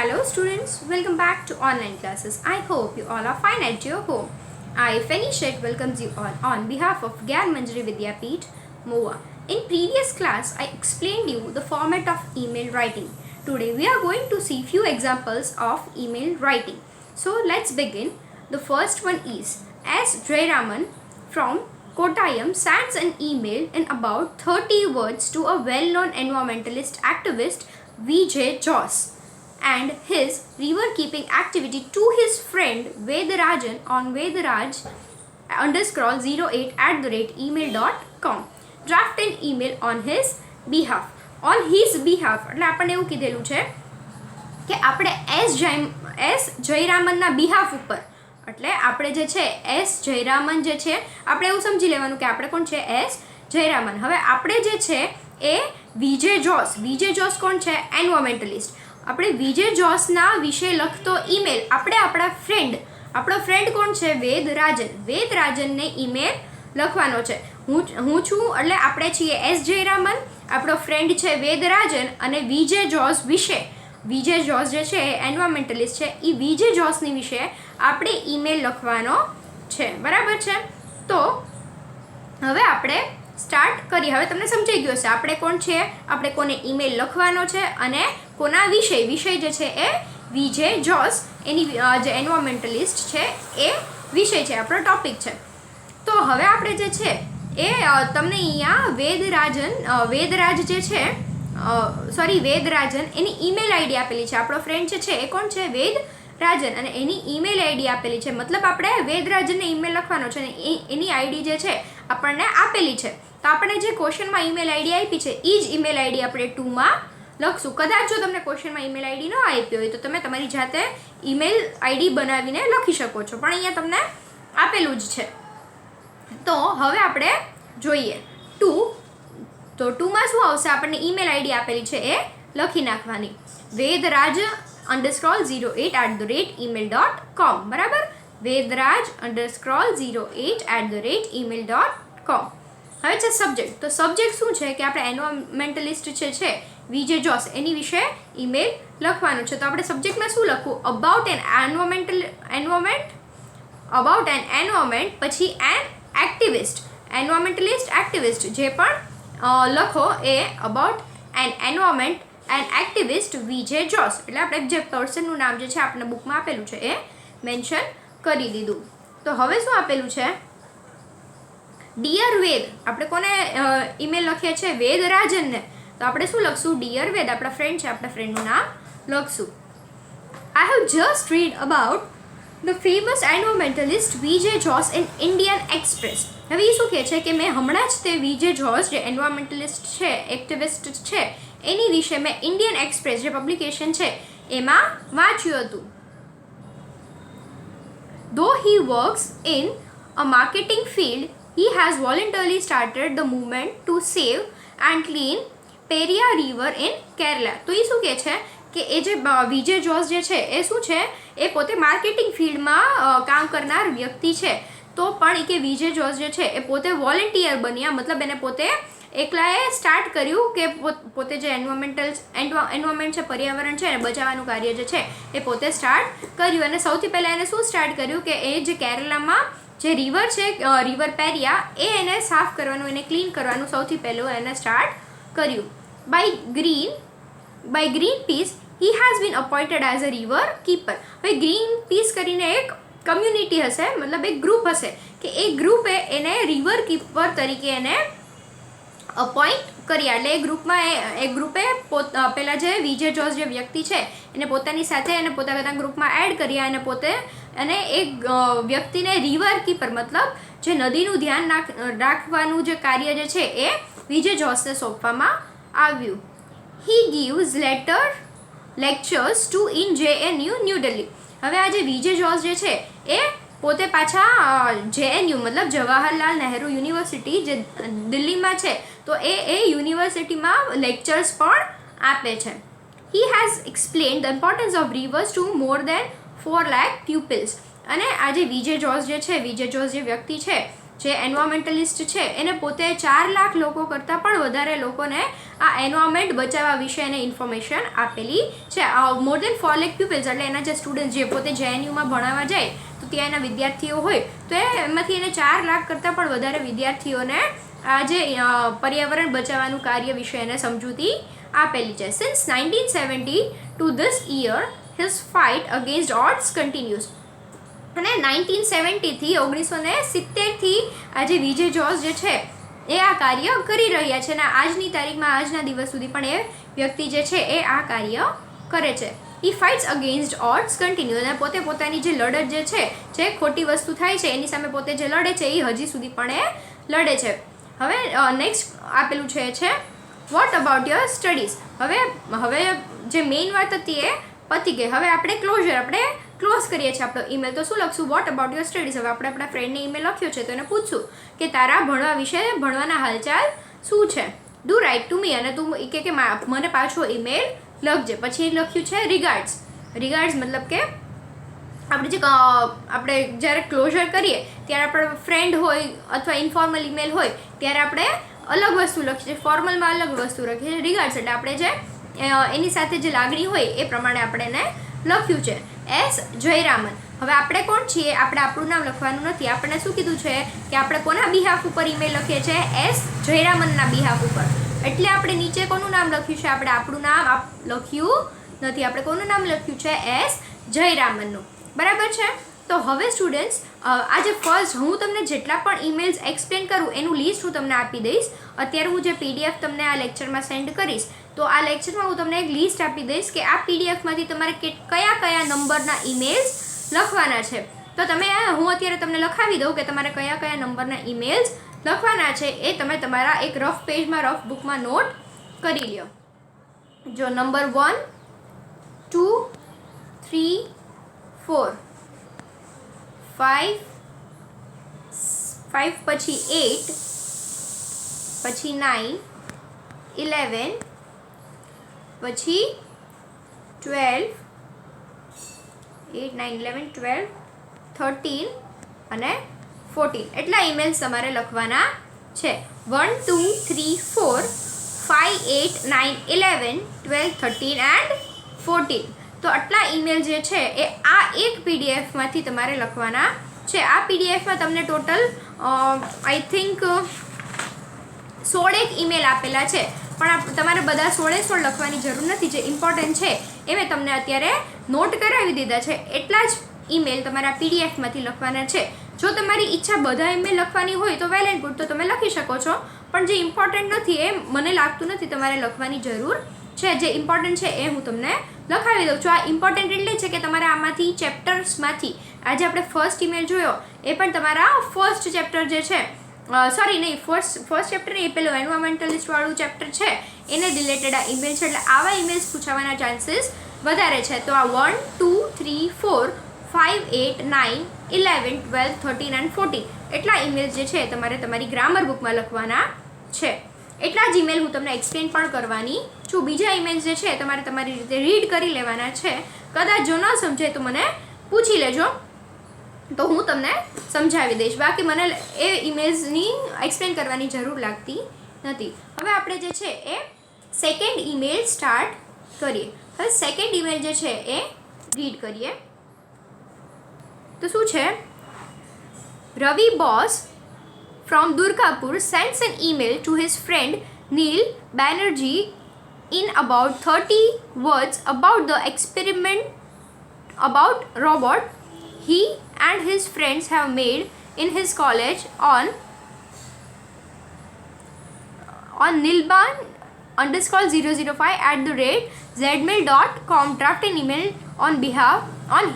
Hello students, welcome back to online classes. I hope you all are fine at your home. I, Feni Shet, welcomes you all on behalf of Gyan Manjari Vidyapeeth, MOA. In previous class, I explained you the format of email writing. Today we are going to see few examples of email writing. So let's begin. The first one is S. Jayaraman from Kottayam sends an email in about 30 words to a well-known environmentalist activist V.J. Jose and his river keeping activity to his friend Vedarajan on vedaraj_08@email.com. Draft an email on his behalf. On his behalf એટલે આપણને એવું કીધેલું છે કે આપણે S જયરામનના behalf ઉપર એટલે આપણે જે છે એસ જયરામન જે છે આપણે એવું સમજી લેવાનું કે આપણે કોણ છે એસ જયરામન. હવે આપણે જે છે એ વીજે જોસ કોણ છે એન્વાયરમેન્ટલિસ્ટ. આપણે વીજે જોસના વિશે લખતો ઈમેલ આપણે આપણો ફ્રેન્ડ કોણ છે વેદરાજનને ઈમેલ લખવાનો છે. હું છું એટલે આપણે છીએ એસ જયરામન, આપણો ફ્રેન્ડ છે વેદરાજન અને વીજે જોસ જે છે એન્વાયરમેન્ટલિસ્ટ છે એ વીજે જોસની વિશે આપણે ઈમેલ લખવાનો છે. બરાબર છે. તો હવે આપણે સ્ટાર્ટ કરીએ. હવે તમને સમજાઈ ગયું હશે આપણે કોણ છે, આપણે કોને ઈમેલ લખવાનો છે અને કોના વિષય જે છે એ વીજે જોસ એની જે એન્વાયરમેન્ટલિસ્ટ છે એ વિષય છે, આપણો ટોપિક છે. તો હવે આપણે જે છે એ તમને અહીંયા વેદરાજ જે છે વેદરાજન એની ઈમેલ આઈડી આપેલી છે. આપણો ફ્રેન્ડ છે એ કોણ છે વેદરાજન અને એની ઈમેલ આઈડી આપેલી છે. મતલબ આપણે વેદરાજનને ઈમેલ લખવાનો છે અને એની આઈડી જે છે આપણને આપેલી છે. તો આપણે જે ક્વેશ્ચનમાં ઈમેલ આઈડી આપી છે એ જ ઈમેલ આઈડી આપણે 2માં લખશું. કદાચ જો તમને ક્વેશ્ચનમાં ઈમેલ આઈડી ન આપી હોય તો તમે તમારી જાતે ઈમેલ આઈડી બનાવીને લખી શકો છો, પણ અહીંયા તમને આપેલું જ છે. તો હવે આપણે જોઈએ 2. તો 2માં શું આવશે, આપણને ઈમેલ આઈડી આપેલી છે એ લખી નાખવાની vedaraj_08@email.com. બરાબર, vedaraj_08@email.com. હવે છે સબ્જેક્ટ. તો સબ્જેક્ટ શું છે કે આપણે એન્વાયરમેન્ટલિસ્ટ છે વીજે જોસ એની વિશે ઈમેલ લખવાનું છે. તો આપણે સબ્જેક્ટમાં શું લખવું, અબાઉટ એન એન્વાયરમેન્ટ પછી એન એક્ટિવિસ્ટ, એન્વાયરમેન્ટલિસ્ટ એક્ટિવિસ્ટ જે પણ લખો એ about an environment an activist V J Jose. એટલે આપણે જે પર્સનનું નામ જે છે આપણને બુકમાં આપેલું છે એ મેન્શન કરી દીધું. તો હવે શું આપેલું છે, ડિયર વેદ. આપણે કોને ઈમેલ લખીએ છીએ, વેદરાજનને. તો આપણે શું લખશું, ડિયર વેદ, આપણા ફ્રેન્ડ છે, આપણા ફ્રેન્ડનું નામ લખશું. I have just read about the famous environmentalist V J Jose in Indian Express. હવે એ શું કહે છે કે મેં હમણાં જ તે વીજે જોસ જે એન્વાયરમેન્ટલિસ્ટ છે એક્ટિવિસ્ટ છે એની વિશે મેં ઇન્ડિયન એક્સપ્રેસ જે પબ્લિકેશન છે એમાં વાંચ્યું હતું. Though he works in a marketing field, he has voluntarily started the movement to save and clean Periyar River in Kerala. તો એ શું કહે છે કે એ જે વીજે જોસ જે છે એ શું છે, એ પોતે માર્કેટિંગ ફિલ્ડમાં કામ કરનાર વ્યક્તિ છે. તો પણ એ કે વીજે જોસ જે છે એ પોતે વોલેન્ટિયર બન્યા, મતલબ એને પોતે એકલાએ સ્ટાર્ટ કર્યું કે પોતે જે એન્વાયરમેન્ટ છે, પર્યાવરણ છે એને બચાવવાનું કાર્ય જે છે એ પોતે સ્ટાર્ટ કર્યું. અને સૌથી પહેલાં એને શું સ્ટાર્ટ કર્યું કે એ જે કેરલામાં જે રિવર છે રિવર પેરિયા એને સાફ કરવાનું, એને ક્લીન કરવાનું સૌથી પહેલું એને સ્ટાર્ટ કર્યું. By Greenpeace he has been appointed as a river keeper. હવે ગ્રીન પીસ કરીને એક કમ્યુનિટી હશે, મતલબ એક ગ્રુપ હશે કે એ ગ્રુપે એને રિવર કીપર તરીકે એને અપોઇન્ટ કર્યા. એટલે એ ગ્રુપે પેલા જે વીજે જોસ જે વ્યક્તિ છે એને પોતાની સાથે એને પોતાના ગ્રુપમાં એડ કર્યા અને પોતે અને એક વ્યક્તિને રિવર કીપર મતલબ જે નદીનું ધ્યાન રાખવાનું જે કાર્ય જે છે એ વીજે જોસને સોંપવામાં આવ્યું. He gives lectures to in JNU New Delhi. હવે આ જે વીજે જોસ જે છે એ પોતે પાછા JNU મતલબ જવાહરલાલ નહેરુ યુનિવર્સિટી જે દિલ્હીમાં છે તો એ યુનિવર્સિટીમાં લેક્ચર્સ પણ આપે છે. He has explained the importance of rivers to more than 4 lakh pupils. અને આ જે વીજે જોસ જે વ્યક્તિ છે જે એન્વાયરમેન્ટલિસ્ટ છે એને પોતે 4 લાખ લોકો કરતાં પણ વધારે લોકોને આ એન્વાયરમેન્ટ બચાવવા વિશે એને ઇન્ફોર્મેશન આપેલી છે. મોર દેન 4 લાખ પીપલ્સ, એટલે એના જે સ્ટુડન્ટ જે પોતે JNUમાં ભણાવવા જાય તો ત્યાં એના વિદ્યાર્થીઓ હોય તો એમાંથી એને 4 લાખ કરતાં પણ વધારે વિદ્યાર્થીઓને આ જે પર્યાવરણ બચાવવાનું કાર્ય વિશે એને સમજૂતી આપેલી છે. Since 1970 to this year his fight against odds continues. અને 1970થી 1970થી આજે વિજય જોશ જે છે એ આ કાર્ય કરી રહ્યા છે અને આજની તારીખમાં આજના દિવસ સુધી પણ એ વ્યક્તિ જે છે એ આ કાર્ય કરે છે. he fights against odds continue, અને પોતે પોતાની જે લડત જે છે જે ખોટી વસ્તુ થાય છે એની સામે પોતે જે લડે છે એ હજી સુધી પણ એ લડે છે. હવે નેક્સ્ટ આપેલું છે વોટ અબાઉટ યોર સ્ટડીઝ. હવે જે મેઇન વાત હતી એ પતી ગઈ. હવે આપણે ક્લોઝ કરીએ છીએ આપણો ઈમેલ. તો શું લખશું? Vote about your studies. હવે આપણે આપણા ફ્રેન્ડને ઈમેલ લખ્યો છે તો એને પૂછશું કે તારા ભણવા વિશે ભણવાના હાલચાલ શું છે. ડુ રાઇટ ટુ મી, અને તું કે મને પાછો ઈમેલ લખજે. પછી લખ્યું છે રિગાર્ડ્સ મતલબ કે આપણે જ્યારે ક્લોઝર કરીએ ત્યારે આપણે ફ્રેન્ડ હોય અથવા ઇન્ફોર્મલ ઈમેલ હોય ત્યારે આપણે અલગ વસ્તુ લખીએ છીએ, ફોર્મલમાં અલગ વસ્તુ લખીએ છીએ. રિગાર્ડ્સ એટલે આપણે જે એની સાથે જે લાગણી હોય એ પ્રમાણે આપણે એને લખ્યું છે. એસ જયરામન. હવે આપણે કોણ છીએ? આપણે આપણું નામ લખવાનું નથી. આપણને શું કીધું છે કે આપણે કોના બિહાફ ઉપર ઈમેલ લખીએ છીએ? એસ જયરામનના બિહાફ ઉપર. એટલે આપણે નીચે કોનું નામ લખ્યું છે? આપણે આપણું નામ લખ્યું નથી. આપણે કોનું નામ લખ્યું છે? એસ જયરામનનું. બરાબર છે. તો હવે સ્ટુડન્ટ્સ આજે ફર્સ્ટ હું તમને જેટલા પણ ઈમેલ્સ એક્સપ્લેન કરું એનું લિસ્ટ હું તમને આપી દઈશ. અત્યારે હું જે PDF તમને આ લેક્ચરમાં સેન્ડ કરીશ તો આ લેક્ચરમાં હું તમને એક લિસ્ટ આપી દઈશ કે આ PDFમાંથી તમારે કયા નંબરના ઈમેલ્સ લખવાના છે. તો હું અત્યારે તમને લખાવી દઉં કે તમારે કયા નંબરના ઈમેલ્સ લખવાના છે એ તમે તમારા એક રફ બુકમાં નોટ કરી લ્યો. જો નંબર 1, 2, 3, 4, 5 પછી 8 પછી 9, 11 પછી 12, 8, 9, 11, 12, 13 અને 14 એટલા ઈમેલ્સ તમારે લખવાના છે. 1, 2, 3, 4, 5, 8, 9, 11, 12, 13 એન્ડ 14. તો આટલા ઈમેલ જે છે એ આ એક PDFમાંથી તમારે લખવાના છે. આ PDFમાં તમને ટોટલ આઈ થિંક 16 ઈમેલ આપેલા છે, પણ તમારે બધા 16 લખવાની જરૂર નથી. જે ઇમ્પોર્ટન્ટ છે એ મેં તમને અત્યારે નોટ કરાવી દીધા છે. એટલા જ ઈમેલ તમારા PDFમાંથી લખવાના છે. જો તમારી ઈચ્છા બધા ઈમેલ લખવાની હોય તો વેલ એન્ડ ગુડ, તો તમે લખી શકો છો. પણ જે ઇમ્પોર્ટન્ટ નથી એ મને લાગતું નથી તમારે લખવાની જરૂર છે. જે ઇમ્પોર્ટન્ટ છે એ હું તમને લખાવી દઉં છું. આ ઇમ્પોર્ટન્ટ એટલે છે કે તમારે આમાંથી ચેપ્ટર્સમાંથી આજે આપણે ફર્સ્ટ ઈમેલ જોયો એ પણ તમારા ફર્સ્ટ ચેપ્ટર જે છે ફર્સ્ટ ચેપ્ટર નહીં, પેલું એન્વાયરમેન્ટલિસ્ટ વાળું ચેપ્ટર છે એને રિલેટેડ આ ઈમેલ છે. એટલે આવા ઈમેલ્સ પૂછાવાના ચાન્સીસ વધારે છે. તો આ 1, 2, 3, 4, 5, 8, 9, 11, 12, 13 એન્ડ 14 એટલા ઈમેલ્સ જે છે તમારે તમારી ગ્રામર બુકમાં લખવાના છે. એટલા જ ઈમેલ હું તમને એક્સપ્લેન પણ કરવાની છું. બીજા ઈમેલ્સ જે છે તમારે તમારી રીતે રીડ કરી લેવાના છે. કદાચ જો ન સમજાય તો મને પૂછી લેજો, તો હું તમને સમજાવી દઈશ. બાકી મને એ ઈમેલ્સની એક્સપ્લેન કરવાની જરૂર લાગતી નથી. હવે આપણે જે છે એ સેકન્ડ ઈમેલ સ્ટાર્ટ કરીએ. હવે સેકન્ડ ઈમેલ જે છે એ રીડ કરીએ. તો શું છે? રવિ boss from Durgapur sends an email to his friend Neil Banerjee in about 30 words about the experiment about robot he and his friends have made in his college on nilban_005@zmail.com. draft an email on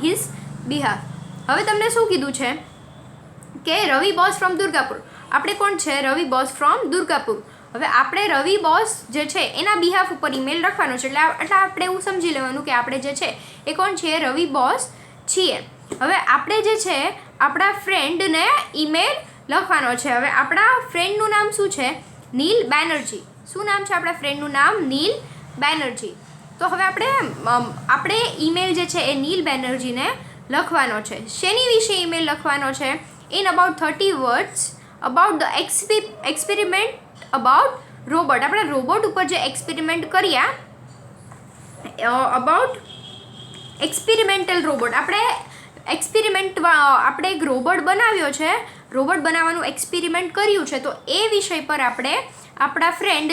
his behalf. હવે તમને શું કીધું છે કે રવિ boss from Durgapur. આપણે કોણ છે? રવિ boss from Durgapur. હવે આપણે રવિ બોસ જે છે એના બિહાફ ઉપર ઈમેલ લખવાનો છે. એટલે આપણે એવું સમજી લેવાનું કે આપણે જે છે એ કોણ છીએ? રવિ બોસ છીએ. હવે આપણે જે છે આપણા ફ્રેન્ડને ઈમેલ લખવાનો છે. હવે આપણા ફ્રેન્ડનું નામ શું છે? નીલ બેનર્જી. શું નામ છે આપણા ફ્રેન્ડનું નામ? નીલ બેનર્જી. તો હવે આપણે ઈમેલ જે છે એ નીલ બેનર્જીને લખવાનો છે. શેની વિશે ઈમેલ લખવાનો છે? In about 30 words about the experiment about robot. આપણે રોબોટ ઉપર જે એક્સપેરિમેન્ટ કર્યા અબાઉટ એક્સપેરિમેન્ટલ રોબોટ. આપણે એક રોબોટ બનાવ્યો છે, રોબોટ બનાવવાનું એક્સપેરિમેન્ટ કર્યું છે, તો એ વિષય પર આપણે આપણા ફ્રેન્ડ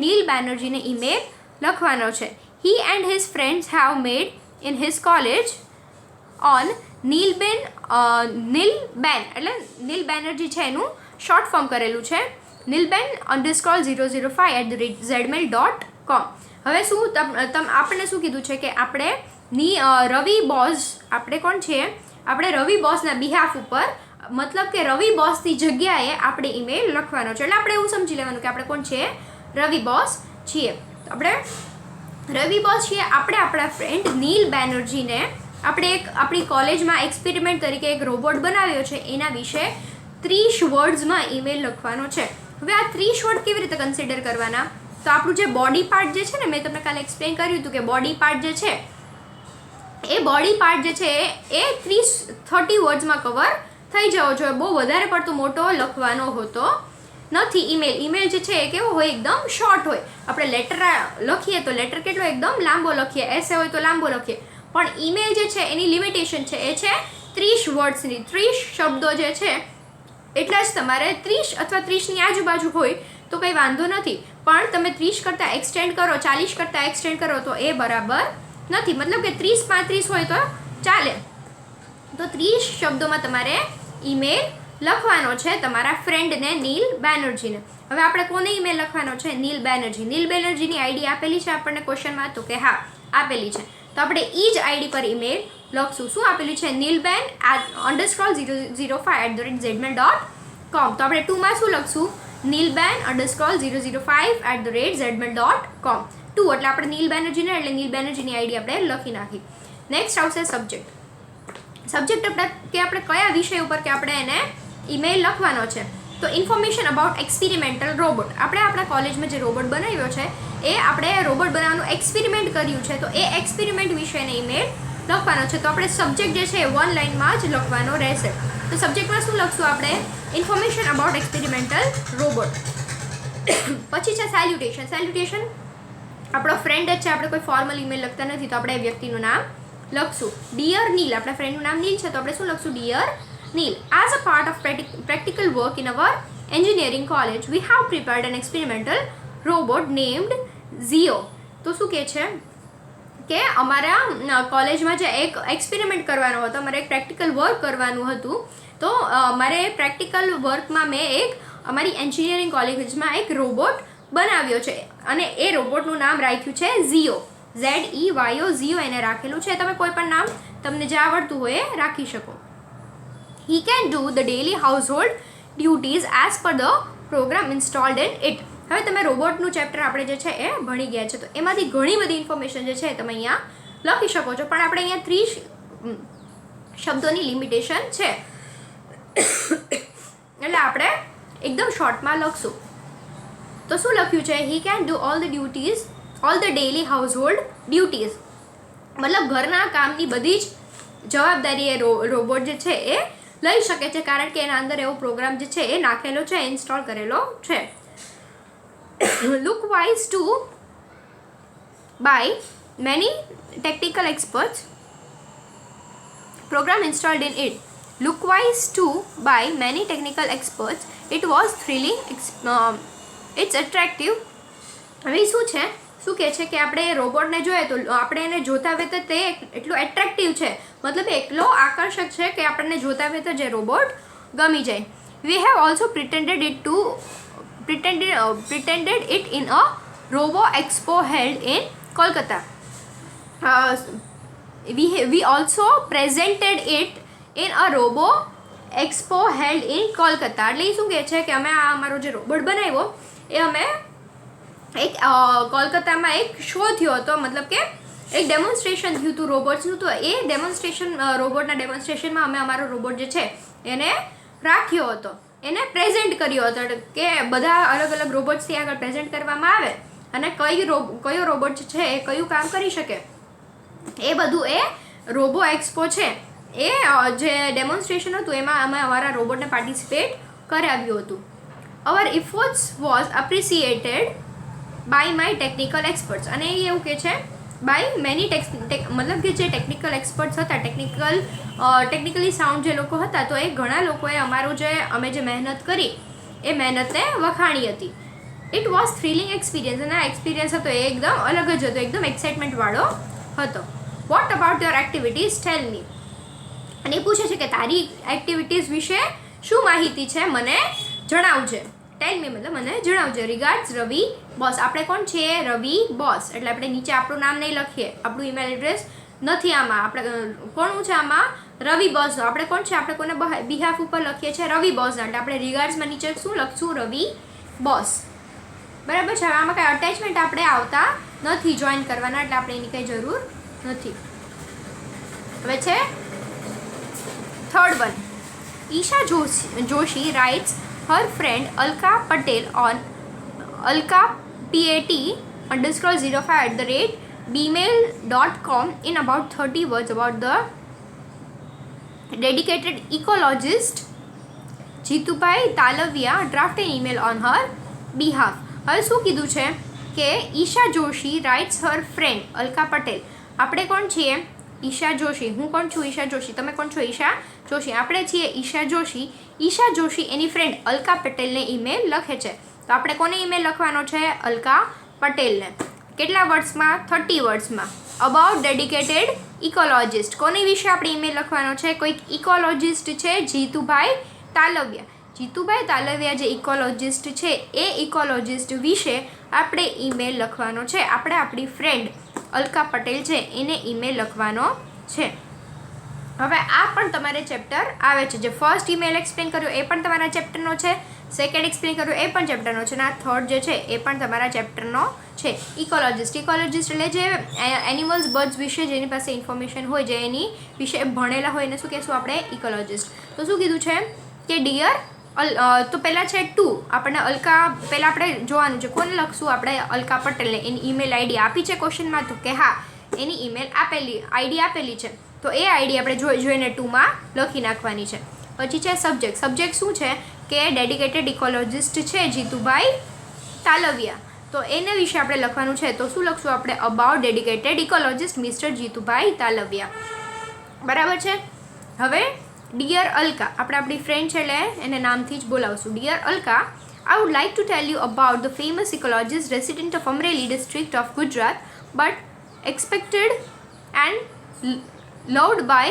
નીલ બેનર્જીને ઈમેલ લખવાનો છે. He and his friends have made in his college on Neelben એટલે નીલ બેનર્જી છે એનું શોર્ટ ફોર્મ કરેલું છે nilben_005@zmail.com. હવે શું આપણને શું કીધું છે કે આપણે રવિ બોસ, આપણે કોણ છીએ, આપણે રવિ બોસના બિહાફ ઉપર, મતલબ કે રવિ બોસની જગ્યાએ આપણે ઈમેલ લખવાનો છે. એટલે આપણે એવું સમજી લેવાનું કે આપણે કોણ છીએ, રવિ બોસ છીએ. તો આપણે રવિ બોસ છીએ. આપણે આપણા ફ્રેન્ડ નીલ બેનર્જીને આપણી કોલેજમાં એક્સપેરિમેન્ટ તરીકે એક રોબોટ બનાવ્યો છે એના વિશે 30 વર્ડ્સમાં ઈમેલ લખવાનો છે. હવે આ 30 વર્ડ કેવી રીતે કન્સિડર કરવાના? તો આપણું જે બોડી પાર્ટ જે છે ને, મેં તમને કાલે એક્સપ્લેન કર્યું હતું કે બોડી પાર્ટ જે છે એ બોડી પાર્ટ જે છે એ 30 વર્ડ્સમાં કવર થઈ જવો જોઈએ. બહુ વધારે પડતો મોટો લખવાનો હોતો નથી. ઈમેલ જે છે એ કેવો હોય, એકદમ શોર્ટ હોય. આપણે લેટર લખીએ તો લેટર કેટલો એકદમ લાંબો લખીએ, એસે હોય તો લાંબો લખીએ, પણ ઈમેલ જે છે એની લિમિટેશન છે એ છે 30 વર્ડ્સની. 30 શબ્દો જે છે એટલા જ તમારે 30 અથવા 30ની આજુબાજુ હોય તો કંઈ વાંધો નથી, પણ તમે 30 કરતાં એક્સટેન્ડ કરો, 40 કરતાં એક્સટેન્ડ કરો તો એ બરાબર નથી. મતલબ કે 30-35 હોય તો ચાલે. તો 30 શબ્દોમાં તમારે ઈમેલ લખવાનો છે તમારા ફ્રેન્ડને નીલ બેનર્જીને. હવે આપણે કોને ઈમેલ લખવાનો છે? નીલ બેનર્જી. નીલ બેનર્જીની આઈડી આપેલી છે આપણને ક્વેશ્ચનમાં? તો કે હા આપેલી છે. તો આપણે એ જ આઈડી પર ઈમેલ લખશું. શું આપેલું છે? nilben_005@zmail.com. તો આપણે 2માં શું લખશું? nilben_005@zmail.com. 2 એટલે આપણે નીલ બેનર્જીને એટલે નીલ બેનર્જીની આઈડી આપણે લખી નાખી. નેક્સ્ટ આવશે સબ્જેક્ટ. સબ્જેક્ટ આપણે કયા વિષય ઉપર કે આપણે એને ઈમેલ લખવાનો છે. તો ઇન્ફોર્મેશન અબાઉટ એક્સપેરિમેન્ટલ રોબોટ. આપણે આપણા કોલેજમાં જે રોબોટ બનાવ્યો છે એ આપણે રોબોટ બનાવવાનું એક્સપેરિમેન્ટ કર્યું છે, તો એ એક્સપેરિમેન્ટ વિશેને ઈમેલ લખવાનો છે. તો આપણે સબ્જેક્ટ જે છે એ 1 લાઇનમાં જ લખવાનો રહેશે. તો સબ્જેક્ટમાં શું લખશું આપણે? Information about experimental robot. પછી છે સેલ્યુટેશન. સેલ્યુટેશન આપણો ફ્રેન્ડ જ છે, આપણે કોઈ ફોર્મલ ઈમેલ લખતા નથી, તો આપણે એ વ્યક્તિનું નામ લખશું. ડિયર નીલ. આપણા ફ્રેન્ડનું નામ નીલ છે તો આપણે શું લખશું? Dear Neel. As a part of practical work in our engineering college we have prepared an experimental robot named Zio. તો શું કહે છે કે અમારા કોલેજમાં જે એક એક્સપેરિમેન્ટ કરવાનો હતો, અમારે એક પ્રેક્ટિકલ વર્ક કરવાનું હતું, તો મારે પ્રેક્ટિકલ વર્કમાં મેં અમારી એન્જિનિયરિંગ કોલેજમાં એક રોબોટ બનાવ્યો છે અને એ રોબોટનું નામ રાખ્યું છે ઝીઓ. ZEYO, ઝીઓ એને રાખેલું છે. તમે કોઈ પણ નામ તમને જે આવડતું હોય એ રાખી શકો. He can do the daily household duties as per the program installed in it. હવે તમે રોબોટનું ચેપ્ટર આપણે જે છે એ ભણી ગયા છે, તો એમાંથી ઘણી બધી ઇન્ફોર્મેશન જે છે તમે અહીંયા લખી શકો છો, પણ આપણે અહીંયા 30 શબ્દોની લિમિટેશન છે એટલે આપણે એકદમ શોર્ટમાં લખશું. તો શું લખ્યું છે? He can do all the daily household duties. મતલબ ઘરના કામની બધી જ જવાબદારી એ રોબોટ જે છે એ લઈ શકે છે, કારણ કે એના અંદર એવો પ્રોગ્રામ જે છે એ નાખેલો છે, ઇન્સ્ટોલ કરેલો છે. Look wise to by many technical experts. Program installed in it. Look wise to by many technical experts. It was thrilling. It's attractive. હવે શું કહે છે કે આપણે રોબોટને જોઈએ તો આપણે એને જોતા વેત તે એટલું એટ્રેક્ટિવ છે, મતલબ એટલો આકર્ષક છે કે આપણને જોતા વેત જે રોબોટ ગમી જાય. We have also pretended it in a Robo Expo held in Kolkata. We also presented it in a Robo Expo held in Kolkata. એટલે શું કહે છે કે અમે આ અમારો જે રોબોટ બનાવ્યો એ અમે એક કોલકાતામાં એક શો થયો હતો, મતલબ કે એક ડેમોન્સ્ટ્રેશન થયું હતું રોબોટ્સનું. તો એ રોબોટના ડેમોન્સ્ટ્રેશનમાં અમે અમારો રોબોટ જે છે એને રાખ્યો હતો, એને પ્રેઝન્ટ કર્યો હતો કે બધા અલગ અલગ રોબોટ્સથી આગળ પ્રેઝન્ટ કરવામાં આવે અને કયો રોબોટ છે એ કયું કામ કરી શકે એ બધું એ રોબો એક્સપો છે એ જે ડેમોન્સ્ટ્રેશન હતું એમાં અમે અમારા રોબોટને પાર્ટિસિપેટ કરાવ્યું હતું. Our efforts was appreciated by my technical experts. અને એ એવું કહે છે બાય મેની મતલબ કે જે ટેકનિકલ એક્સપર્ટ્સ હતા, ટેકનિકલી સાઉન્ડ જે લોકો હતા, તો એ ઘણા લોકોએ અમે જે મહેનત કરી એ મહેનતને વખાણી હતી. It was thrilling experience. અને આ એક્સપિરિયન્સ હતો એ એકદમ અલગ જ હતો, એકદમ એક્સાઇટમેન્ટવાળો હતો. વોટ અબાઉટ યોર એક્ટિવિટીઝ ટેલ મી. અને એ પૂછે છે કે તારી એક્ટિવિટીઝ વિશે શું માહિતી છે, મને જણાવજે. ટેલ મી મતલબ મને જણાવજે. રિગાર્ડ્સ રવિ બોસ. આપણે કોણ છીએ? રવિ બોસ. એટલે આપણે નીચે આપણું નામ નહીં લખીએ, આપણું ઈમેલ એડ્રેસ નથી આમાં. આપણે કોણ છે આમાં? રવિ બોસ. આપણે કોણ છે? આપણે કોને બિહાફ ઉપર લખીએ છીએ? રવિ બોસ. એટલે આપણે રિગાર્ડ્સમાં નીચે શું લખશું? રવિ બોસ. બરાબર છે. આમાં કાંઈ અટેચમેન્ટ આપણે આવતા નથી જોઈન કરવાના, એટલે આપણે એની કંઈ જરૂર નથી. હવે છે third one. Isha Joshi writes her friend Alka Patel on alkapet_05@gmail.com in about 30 words about the dedicated ecologist Jitubhai Talavia draft an email on her behalf. હવે શું કીધું છે કે Isha Joshi writes her friend Alka Patel. આપણે કોણ છીએ? ઈશા જોશી. હું કોણ છું? ઈશા જોશી. તમે કોણ છો? ઈશા જોશી. આપણે છીએ ઈશા જોશી. ઈશા જોશી એની ફ્રેન્ડ અલકા પટેલને ઈમેલ લખે છે. તો આપણે કોને ઈમેલ લખવાનો છે? અલકા પટેલને. કેટલા વર્ડ્સમાં? 30 વર્ડ્સમાં. About dedicated ઇકોલોજિસ્ટ. કોની વિશે આપણે ઈમેલ લખવાનો છે? કોઈક ઇકોલોજિસ્ટ છે, જીતુભાઈ તાલવિયા. જીતુભાઈ તાલવિયા જે ઇકોલોજિસ્ટ છે એ ઇકોલોજિસ્ટ વિશે આપણે ઈમેલ લખવાનો છે. આપણે આપણી ફ્રેન્ડ અલકા પટેલ છે એને ઈમેલ લખવાનો છે. હવે આ પણ તમારે ચેપ્ટર આવે છે. જે ફર્સ્ટ ઈમેલ એક્સપ્લેન કર્યો એ પણ તમારા ચેપ્ટરનો છે, સેકન્ડ એક્સપ્લેન કર્યો એ પણ ચેપ્ટરનો છે, અને આ થર્ડ જે છે એ પણ તમારા ચેપ્ટરનો છે. ઇકોલોજિસ્ટ એટલે જે એનિમલ્સ બર્ડ્સ વિશે જેની પાસે ઇન્ફોર્મેશન હોય, જે એની વિશે ભણેલા હોય એને શું કહેશું આપણે? ઇકોલોજિસ્ટ. તો શું કીધું છે કે ડિયર તો પહેલાં છે ટુ. આપણને અલકા પહેલાં આપણે જોવાનું છે કોને લખશું? આપણે અલકા પટેલને. એની ઈમેલ આઈડી આપી છે ક્વેશ્ચનમાં, તો કે હા એની ઈમેલ આઈડી આપેલી છે, તો એ આઈડી આપણે જોઈને ટુમાં લખી નાખવાની છે. પછી છે સબ્જેક્ટ. સબ્જેક્ટ શું છે કે ડેડિકેટેડ ઇકોલોજિસ્ટ છે જીતુભાઈ તાલવિયા, તો એને વિશે આપણે લખવાનું છે. તો શું લખશું આપણે? About dedicated ecologist mister Jitubhai Talaviya. બરાબર છે. હવે ડિયર અલકા. આપણે આપણી ફ્રેન્ડ છે એટલે એને નામથી જ બોલાવશું. Dear Alka, I would like to tell you about the famous ecologist resident of Amreli district of Gujarat, but expected and loved by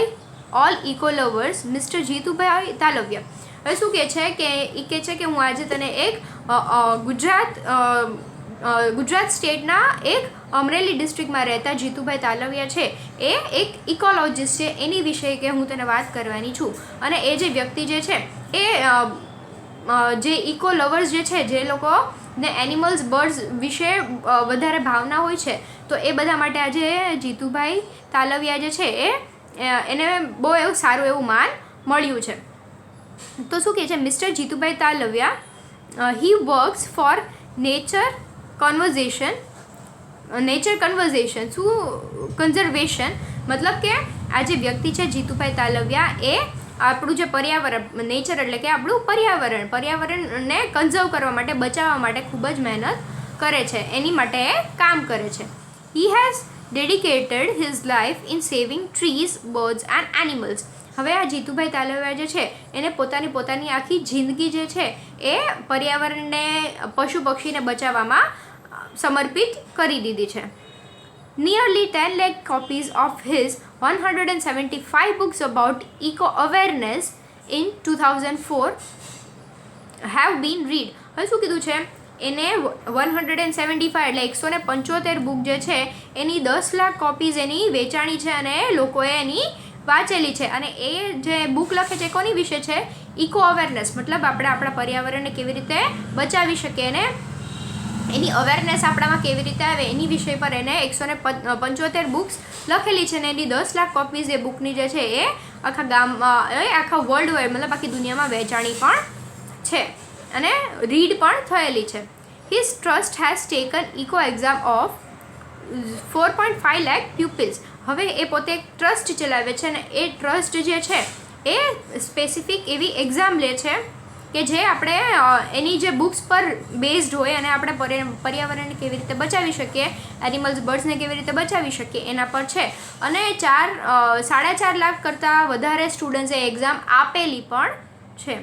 all eco lovers, Mr. Jitubhai Talaviya. હવે શું કહે છે કે એ કહે છે કે હું આજે તને એક ગુજરાત સ્ટેટના એક અમરેલી ડિસ્ટ્રિક્ટમાં રહેતા જીતુભાઈ તાલવિયા છે એ એક ઇકોલોજિસ્ટ છે એની વિશે કે હું તને વાત કરવાની છું. અને એ જે વ્યક્તિ જે છે એ જે ઇકો લવર્સ જે છે, જે લોકોને એનિમલ્સ બર્ડ્સ વિશે વધારે ભાવના હોય છે, તો એ બધા માટે આજે જીતુભાઈ તાલવિયા જે છે એને બહુ એવું સારું એવું માન મળ્યું છે. તો શું કહે છે? Mister Jitubhai Talaviya he works for nature conservation. શું? કન્ઝર્વેશન મતલબ કે આ જે વ્યક્તિ છે જીતુભાઈ તાલવિયા એ આપણું જે પર્યાવરણ, નેચર એટલે કે આપણું પર્યાવરણને કન્ઝર્વ કરવા માટે, બચાવવા માટે ખૂબ જ મહેનત કરે છે, એની માટે એ કામ કરે છે. He has dedicated his life in saving trees, birds and animals. હવે આ જીતુભાઈ તાલવિયા જે છે એને પોતાની આખી જિંદગી જે છે એ પર્યાવરણને, પશુ પક્ષીને બચાવવામાં સમર્પિત કરી દીધી છે. Nearly 10 lakh copies of his 175 books about eco-awareness in 2004 have been read. હવે શું કીધું છે? એને 175 એટલે 175 બુક જે છે એની 10 લાખ કોપીઝ એની વેચાણી છે અને લોકોએ એની વાંચેલી છે. અને એ જે બુક લખે છે કોની વિશે છે? ઇકો અવેરનેસ, મતલબ આપણે આપણા પર્યાવરણને કેવી રીતે બચાવી શકીએ અને એની અવેરનેસ આપણામાં કેવી રીતે આવે એની વિષય પર એને 175 બુક્સ લખેલી છે. અને એની 10 લાખ કોપીઝ એ બુકની જે છે એ આખા ગામમાં, આખા વર્લ્ડ વાઇડ મતલબ આખી દુનિયામાં વેચાણી પણ છે અને રીડ પણ થયેલી છે. His trust has taken eco exam of 4.5 lakh pupils. હવે એ પોતે એક ટ્રસ્ટ ચલાવે છે અને એ ટ્રસ્ટ જે છે એ સ્પેસિફિક એવી એક્ઝામ લે છે કે જે આપણે એની જે બુક્સ પર બેઝડ હોય અને આપણે પર્યાવરણને કેવી રીતે બચાવી શકીએ, એનિમલ્સ બર્ડ્સને કેવી રીતે બચાવી શકીએ એના પર છે. અને 4.5 લાખ કરતાં વધારે સ્ટુડન્ટ્સે એક્ઝામ આપેલી પણ છે.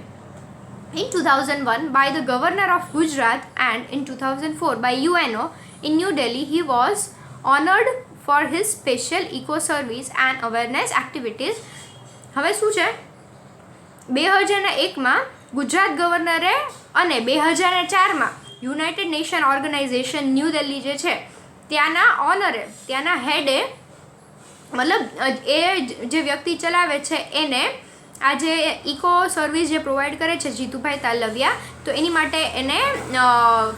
In 2001 by the Governor of Gujarat and in 2004 by UNO in New Delhi, he was honored for his special eco-service and awareness activities. હવે શું છે, 2001માં ગુજરાત ગવર્નરે અને 2004માં United Nation Organisation New Delhi જે છે ત્યાંના ઓનરે, ત્યાંના હેડે, મતલબ એ જે વ્યક્તિ ચલાવે છે એને આ જે ઇકો સર્વિસ જે પ્રોવાઈડ કરે છે જીતુભાઈ તાલવિયા, તો એની માટે એને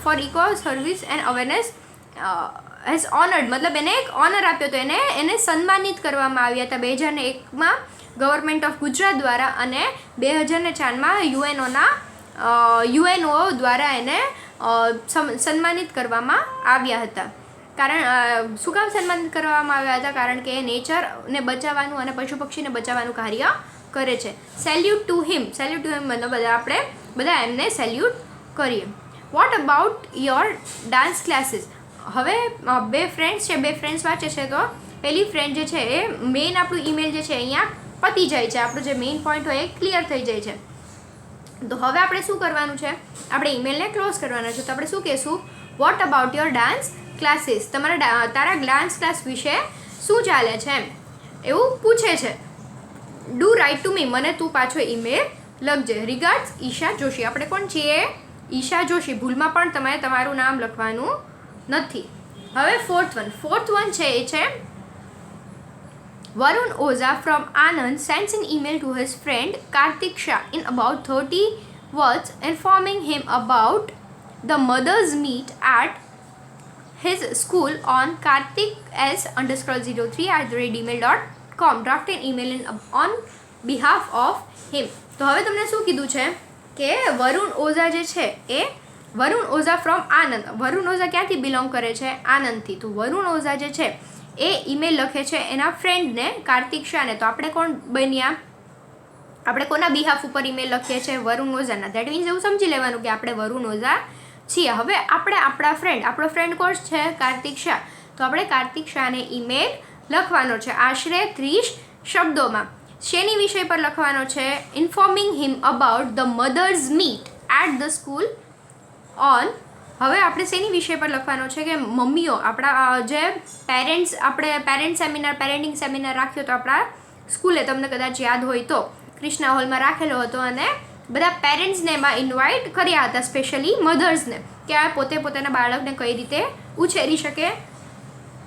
for eco service and awareness has honoured, મતલબ એને એક ઓનર આપ્યો હતો, એને સન્માનિત કરવામાં આવ્યા હતા 2001માં ગવર્મેન્ટ ઓફ ગુજરાત દ્વારા, અને 2004માં યુએનઓ દ્વારા એને સન્માનિત કરવામાં આવ્યા હતા. કારણ શું કામ સન્માનિત કરવામાં આવ્યા હતા? કારણ કે નેચરને બચાવવાનું અને પશુ પક્ષીને બચાવવાનું કાર્ય કરે છે. સેલ્યુટ ટુ હિમ મતલબ આપણે બધા એમને સેલ્યુટ કરીએ. Vote about your dance classes? હવે 2 ફ્રેન્ડ્સ છે, 2 ફ્રેન્ડ્સ વાંચે છે, તો પહેલી ફ્રેન્ડ જે છે એ મેઇન આપણું ઈમેલ જે છે અહીંયા પતી જાય છે, આપણું જે મેઇન પોઈન્ટ હોય એ ક્લિયર થઈ જાય છે. તો હવે આપણે શું કરવાનું છે, આપણે ઈમેલને ક્લોઝ કરવાના છે. તો આપણે શું કહેશું, vote about your dance classes, તારા ડાન્સ ક્લાસ વિશે શું ચાલે છે એમ એવું પૂછે છે. ડુ રાઇટ ટુ મી, મને તું પાછો ઈમેલ લખજે. રિગાર્ડ્સ ઈશા જોશી. આપણે કોણ છીએ? ઈશા જોશી. ભૂલમાં પણ તમારે તમારું નામ લખવાનું નથી. હવે ફોર્થ વન છે એ છે Varun Oza from Anand sends an email to his friend Kartik Shah in about 30 words informing him about the mothers meet at his school on kartik_s_03@gmail.com. Draft an email on behalf of him. તો હવે તમને શું કીધું છે કે વરુણ ઓઝા જે છે એ Varun Oza from આનંદ. વરુણ ઓઝા ક્યાંથી બિલોંગ કરે છે? આનંદથી. તો વરુણ ઓઝા જે છે એ ઈમેલ લખે છે એના ફ્રેન્ડને કાર્તિક શાહને. તો આપણે કોણ બન્યા? આપણે કોના બિહાફ ઉપર ઈમેલ લખીએ છીએ? વરુણ ઓઝાના. દેટ મીન્સ એવું સમજી લેવાનું કે આપણે વરુણ ઓઝા છીએ. હવે આપણે આપણો ફ્રેન્ડ કોણ છે? કાર્તિક શાહ. તો આપણે કાર્તિક શાહને ઈમેલ લખવાનો છે આશરે 30 શબ્દોમાં. શેની વિષય પર લખવાનો છે? Informing him about the mothers meet at the school on. હવે આપણે શેની વિષય પર લખવાનો છે કે મમ્મીઓ, આપણા જે પેરેન્ટિંગ સેમિનાર રાખ્યો તો આપણા સ્કૂલે, તમને કદાચ યાદ હોય તો ક્રિષ્ના હોલમાં રાખેલો હતો, અને બધા પેરેન્ટ્સને એમાં ઇન્વાઇટ કર્યા હતા, સ્પેશિયલી મધર્સને, કે આ પોતાના બાળકને કઈ રીતે ઉછેરી શકે,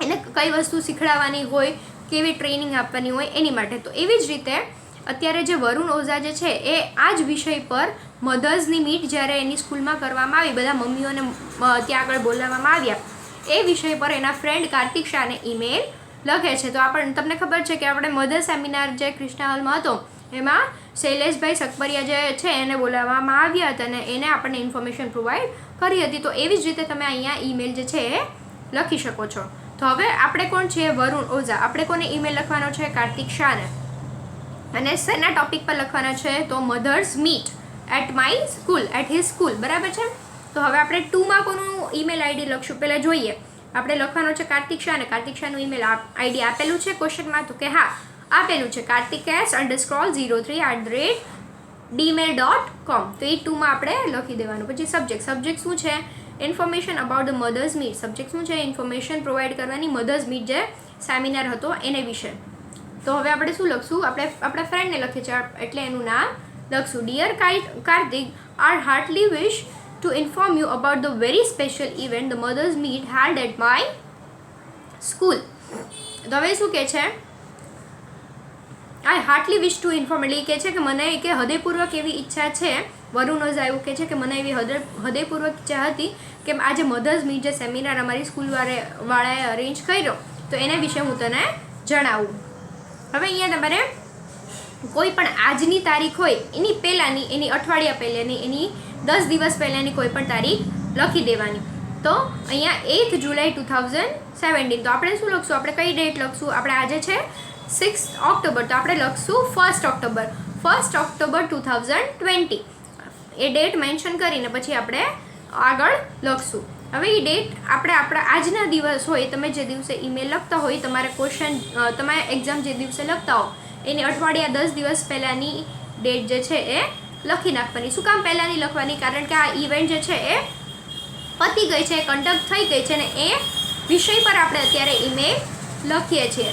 એને કઈ વસ્તુ શીખડાવવાની હોય, કેવી ટ્રેનિંગ આપવાની હોય એની માટે. તો એવી જ રીતે અત્યારે જે વરુણ ઓઝા જે છે એ આ જ વિષય પર મધર્સની મીટ જ્યારે એની સ્કૂલમાં કરવામાં આવી, બધા મમ્મીઓને ત્યાં આગળ બોલાવવામાં આવ્યા, એ વિષય પર એના ફ્રેન્ડ કાર્તિક શાહને ઈમેલ લખે છે. તો તમને ખબર છે કે આપણે મધર સેમિનાર જે ક્રિષ્ના હોલમાં હતો એમાં શૈલેષભાઈ સકપરિયા જે છે એને બોલાવવામાં આવ્યા હતા અને એને આપણને ઇન્ફોર્મેશન પ્રોવાઈડ કરી હતી. તો એવી જ રીતે તમે અહીંયા ઈમેલ જે છે એ લખી શકો છો. તો હવે આપણે કોણ છીએ? વરુણ ઓઝા. આપણે કોને ઈમેલ લખવાનો છે? કાર્તિક શાહને. અને શેના ટોપિક પર લખવાના છે? તો mothers meet at my school, at his school. બરાબર છે. તો હવે આપણે 2માં કોનું ઈમેલ આઈડી લખશું પહેલાં જોઈએ. આપણે લખવાનો છે કાર્તિક શાહ, અને કાર્તિક શાહનું ઈમેલ આઈડી આપેલું છે ક્વેશ્ચનમાં? તો કે હા આપેલું છે, kartik_s_03@gmail.com. તો એ 2માં આપણે લખી દેવાનું. પછી સબ્જેક્ટ શું છે? Information about the mothers meet. Subject શું છે? ઇન્ફોર્મેશન પ્રોવાઈડ કરવાની મધર્સ મીટ જે સેમિનાર હતો એને વિશે. તો હવે આપણે શું લખશું? આપણે આપણા ફ્રેન્ડને લખીએ છીએ એટલે એનું નામ લખશું. Dear Kartik, are heartly wish to inform you about the very special event the mothers meet held at my school. તો હવે શું કહે છે? આઈ હાર્ટલી વિશ ટુ ઇન્ફોર્મ, એટલે કહે છે કે મને કે હૃદયપૂર્વક એવી ઈચ્છા છે. વરુણ ઓઝા એવું કહે છે કે મને એવી હૃદયપૂર્વક ઈચ્છા હતી કે આજે મધર્સ મીટ જે સેમિનાર અમારી સ્કૂલ વાળાએ અરેન્જ કર્યો તો એના વિશે હું તને જણાવું. હવે અહીંયા તમારે કોઈ પણ આજની તારીખ હોય એની પહેલાંની, એની અઠવાડિયા પહેલાંની, એની 10 દિવસ પહેલાંની કોઈ પણ તારીખ લખી દેવાની. તો અહીંયા 8th જુલાઈ 2017. તો આપણે શું લખશું? આપણે કઈ ડેટ લખશું? આપણે આજે છે 6th ઓક્ટોબર, તો આપણે લખશું 1st ઓક્ટોબર 2020. એ ડેટ મેન્શન કરીને પછી આપણે આગળ લખશું. હવે એ ડેટ આપણે આપણા આજના દિવસ હોય, તમે જે દિવસે ઈમેલ લખતા હોય, તમારે ક્વેશ્ચન તમારે એક્ઝામ જે દિવસે લખતા હો એની અઠવાડિયા 10 દિવસ પહેલાંની ડેટ જે છે એ લખી નાખવાની. શું કામ પહેલાંની લખવાની? કારણ કે આ ઇવેન્ટ જે છે એ પતી ગઈ છે, કન્ડક્ટ થઈ ગઈ છે ને એ વિષય પર આપણે અત્યારે ઈમેલ લખીએ છીએ.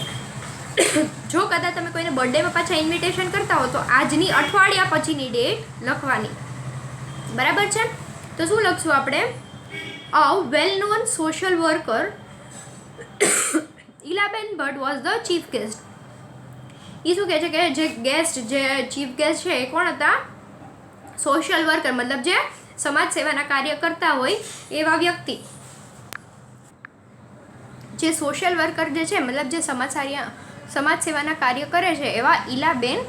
જો કદાચ તમે કોઈને બર્થડેમાં પાછા ઇન્વિટેશન કરતા હો તો આજની અઠવાડિયા પછીની ડેટ લખવાની. બરાબર છે? તો શું લખશું આપણે? A well known social worker Ilaben Bhatt was the chief guest. એ શું કહે છે કે જે ચીફ ગેસ્ટ છે એ કોણ હતા? સોશિયલ વર્કર, મતલબ જે સમાજ સેવાના કાર્ય કરતા હોય એવા વ્યક્તિ. જે સોશિયલ વર્કર જે છે, મતલબ જે સમાજ સેવાના કાર્ય કરે છે એવા ઈલાબેન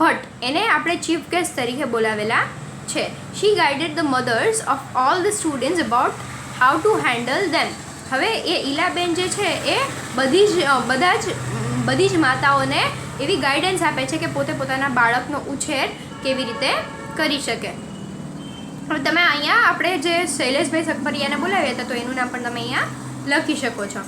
ભટ્ટ, એને આપણે ચીફ ગેસ્ટ તરીકે બોલાવેલા છે. She guided the mothers of all the students about how to handle them. હવે એ ઈલાબેન જે છે એ બધી જ માતાઓને એવી ગાઈડન્સ આપે છે કે પોતે પોતાના બાળકનો ઉછેર કેવી રીતે કરી શકે. હવે તમે અહીંયા આપણે જે શૈલેષભાઈ સખપરિયાને બોલાવ્યા હતા તો એનું નામ પણ તમે અહીંયા લખી શકો છો.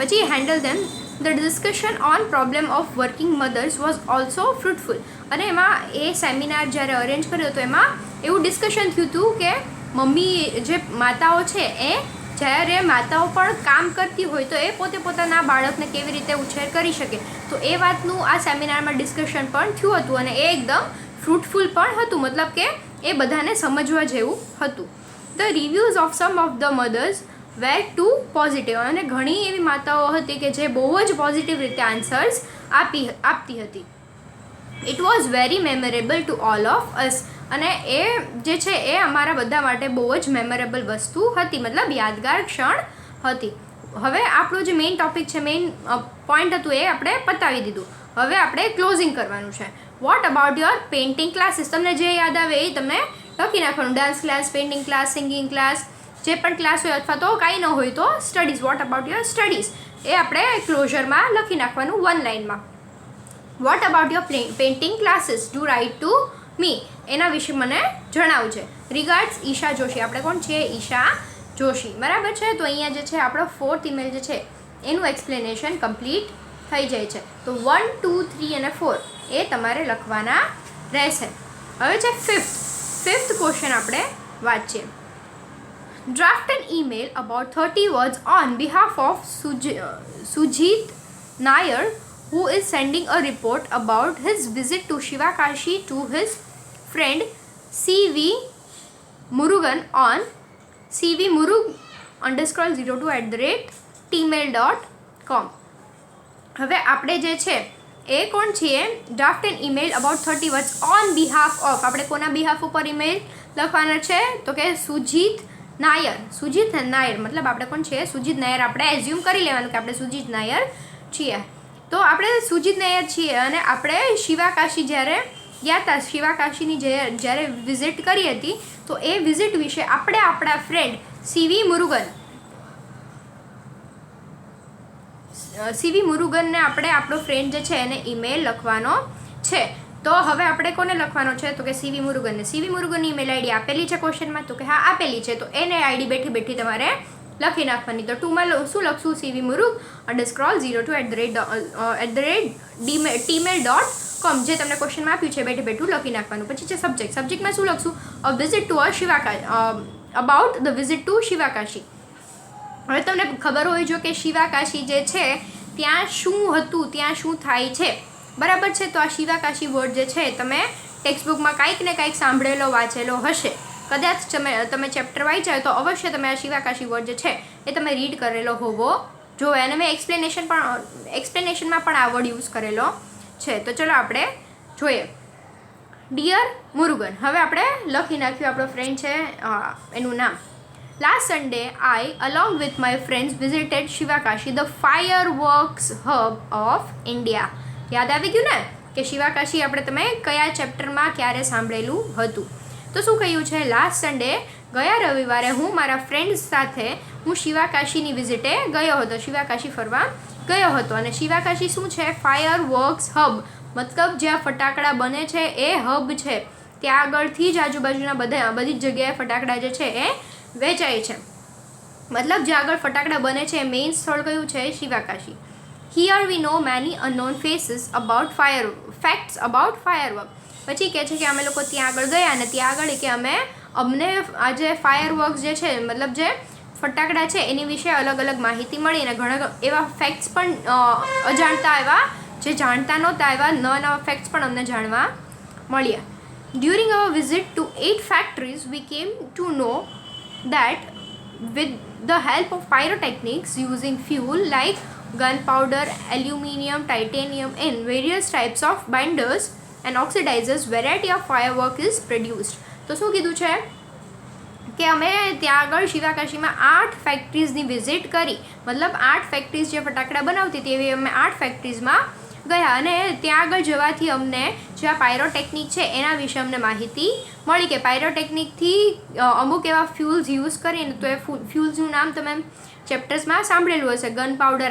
પછી handle them the discussion on problem of working mothers was also fruitful. અને એમાં એ સેમિનાર જ્યારે અરેન્જ કર્યો તો એમાં એવું ડિસ્કશન થયું હતું કે મમ્મી જે માતાઓ છે એ જ્યારે માતાઓ પણ કામ કરતી હોય તો એ પોતે પોતાના બાળકને કેવી રીતે ઉછેર કરી શકે. તો એ વાતનું આ સેમિનારમાં ડિસ્કશન પણ થયું હતું અને એ એકદમ ફ્રૂટફુલ પણ હતું, મતલબ કે એ બધાને સમજવા જેવું હતું. The reviews of some of the mothers were too positive. અને ઘણી એવી માતાઓ હતી કે જે બહુ જ પોઝિટિવ રીતે આન્સર્સ આપતી હતી. It was very memorable to all of us. અને એ જે છે એ અમારા બધા માટે બહુ જ મેમોરેબલ વસ્તુ હતી, મતલબ યાદગાર ક્ષણ હતી. હવે આપણો જે મેઇન ટોપિક છે, મેઇન પોઈન્ટ હતું એ આપણે પતાવી દીધું. હવે આપણે ક્લોઝિંગ કરવાનું છે. Vote about your painting classes? તમને જે યાદ આવે એ તમે લખી નાખવાનું. Dance class, painting class, singing class, જે પણ ક્લાસ હોય, અથવા તો કાંઈ ન હોય તો studies. What about your studies એ આપણે ક્લોઝરમાં લખી નાખવાનું 1 લાઇનમાં. What about your painting classes? Do write to me. એના વિશે મને જણાવવું છે. રિગાર્ડ્સ ઈશા જોશી. આપણે કોણ છીએ? ઈશા જોશી. બરાબર છે? તો અહીંયા જે છે આપણો 4th ઈમેલ જે છે એનું એક્સપ્લેનેશન કમ્પ્લીટ થઈ જાય છે. તો 1, 2, 3 અને 4 એ તમારે લખવાના રહેશે. હવે છે 5th ક્વેશ્ચન આપણે વાંચીએ. Draft an email about 30 words on behalf of Sujit Nair, who is sending a report about his visit to Shivakashi to his friend CV Murugan on cvmurug_02@gmail.com. હવે આપણે જે છે એ કોણ છીએ? Draft an email about 30 words on behalf of. આપણે કોના behalf ઉપર email લખવાના છે? તો કે સુજીત નાયર. સુજીત નાયર મતલબ આપણે કોણ છીએ? સુજીત નાયર. આપણે એઝ્યુમ કરી લેવાનું કે આપણે સુજીત નાયર છીએ. તો આપણે સુજીત નાયર છીએ અને આપણે શિવાકાશી જ્યારે ગયા હતા, શિવાકાશીની જ્યારે વિઝિટ કરી હતી, તો એ વિઝિટ વિશે આપણે આપણા ફ્રેન્ડ સીવી મુરુગનને આપણે આપણો ફ્રેન્ડ જે છે એને ઈમેલ લખવાનો છે. તો હવે આપણે કોને લખવાનો છે? તો કે સીવી મુરુગનને. સીવી મુરુગનની ઈમેલ આઈડી આપેલી છે ક્વેશ્ચનમાં? તો કે હા આપેલી છે. તો એને આઈડી બેઠી બેઠી તમારે લખી નાખવાની. તો 2માં શું લખશું? cvmurug_02@gmail.com, જે તમને ક્વેશ્ચનમાં આપ્યું છે બેઠે બેઠું લખી નાખવાનું. પછી છે સબ્જેક્ટ. સબ્જેક્ટમાં શું લખશું? About the visit to Sivakasi. હવે તમને ખબર હોય જો કે શિવાકાશી જે છે ત્યાં શું હતું, ત્યાં શું થાય છે. બરાબર છે? તો આ શિવાકાશી વર્ડ જે છે તમે ટેક્સ્ટબુકમાં કાંઈક ને કાંઈક સાંભળેલો વાંચેલો હશે. કદાચ તમે ચેપ્ટર વાંચ્યા હોય તો અવશ્ય તમે આ શિવાકાશી વર્ડ જે છે એ તમે રીડ કરેલો હોવો જોઈએ. અને મેં એક્સપ્લેનેશનમાં પણ આ વર્ડ યુઝ કરેલો છે. તો ચલો આપણે જોઈએ. ડિયર મુરુગન. હવે આપણે લખી નાખ્યું આપણો ફ્રેન્ડ છે એનું નામ. Last Sunday I along with my friends visited Sivakasi, the fireworks hub of India. યાદ આવી ગયું ને કે શિવાકાશી આપણે તમે કયા ચેપ્ટરમાં ક્યારે સાંભળેલું હતું? તો શું કહ્યું છે? લાસ્ટ સન્ડે ગયા રવિવારે હું મારા ફ્રેન્ડ્સ સાથે હું શિવાકાશીની વિઝિટે ગયો હતો. શિવાકાશી ફરવા ગયો હતો. અને શિવાકાશી શું છે? ફાયરવર્ક્સ હબ, મતલબ જ્યાં ફટાકડા બને છે એ હબ છે. ત્યાં આગળથી જ આજુબાજુના બધી જ જગ્યાએ ફટાકડા જે છે એ વેચાય છે. મતલબ જે આગળ ફટાકડા બને છે એ મેઇન સ્થળ કયું છે? Sivakasi. Here we know many unknown faces about facts about firework. પછી કહે છે કે અમે લોકો ત્યાં આગળ ગયા અને ત્યાં આગળ કે અમને આ જે ફાયરવર્ક્સ જે છે મતલબ જે ફટાકડા છે એની વિશે અલગ અલગ માહિતી મળી અને ઘણા એવા ફેક્ટ્સ પણ અજાણતા આવ્યા, જે જાણતા નહોતા એવા નવા ફેક્ટ્સ પણ અમને જાણવા મળ્યા. During our visit to 8 factories we came to know that with the help of pyrotechnics using fuel like gunpowder, aluminium, titanium and various types of binders and oxidizers, variety of firework is produced. તો શું કીધું છે કે અમે ત્યાં આગળ શિવાકાશીમાં 8 ફેક્ટરીઝની visit કરી, મતલબ 8 ફેક્ટરીઝ જે ફટાકડા બનાવતી હતી એવી અમે 8 ફેક્ટરીઝમાં ગયા અને ત્યાં આગળ જવાથી અમને જે આ પાયરોટેકનિક છે એના વિશે અમને માહિતી મળી કે પાયરોટેકનિકથી અમુક એવા ફ્યુલ્સ યુઝ કરીને, તો એ ફ્યુલ્સનું નામ તમે ચેપ્ટર્સમાં સાંભળેલું હશે, ગન પાવડર,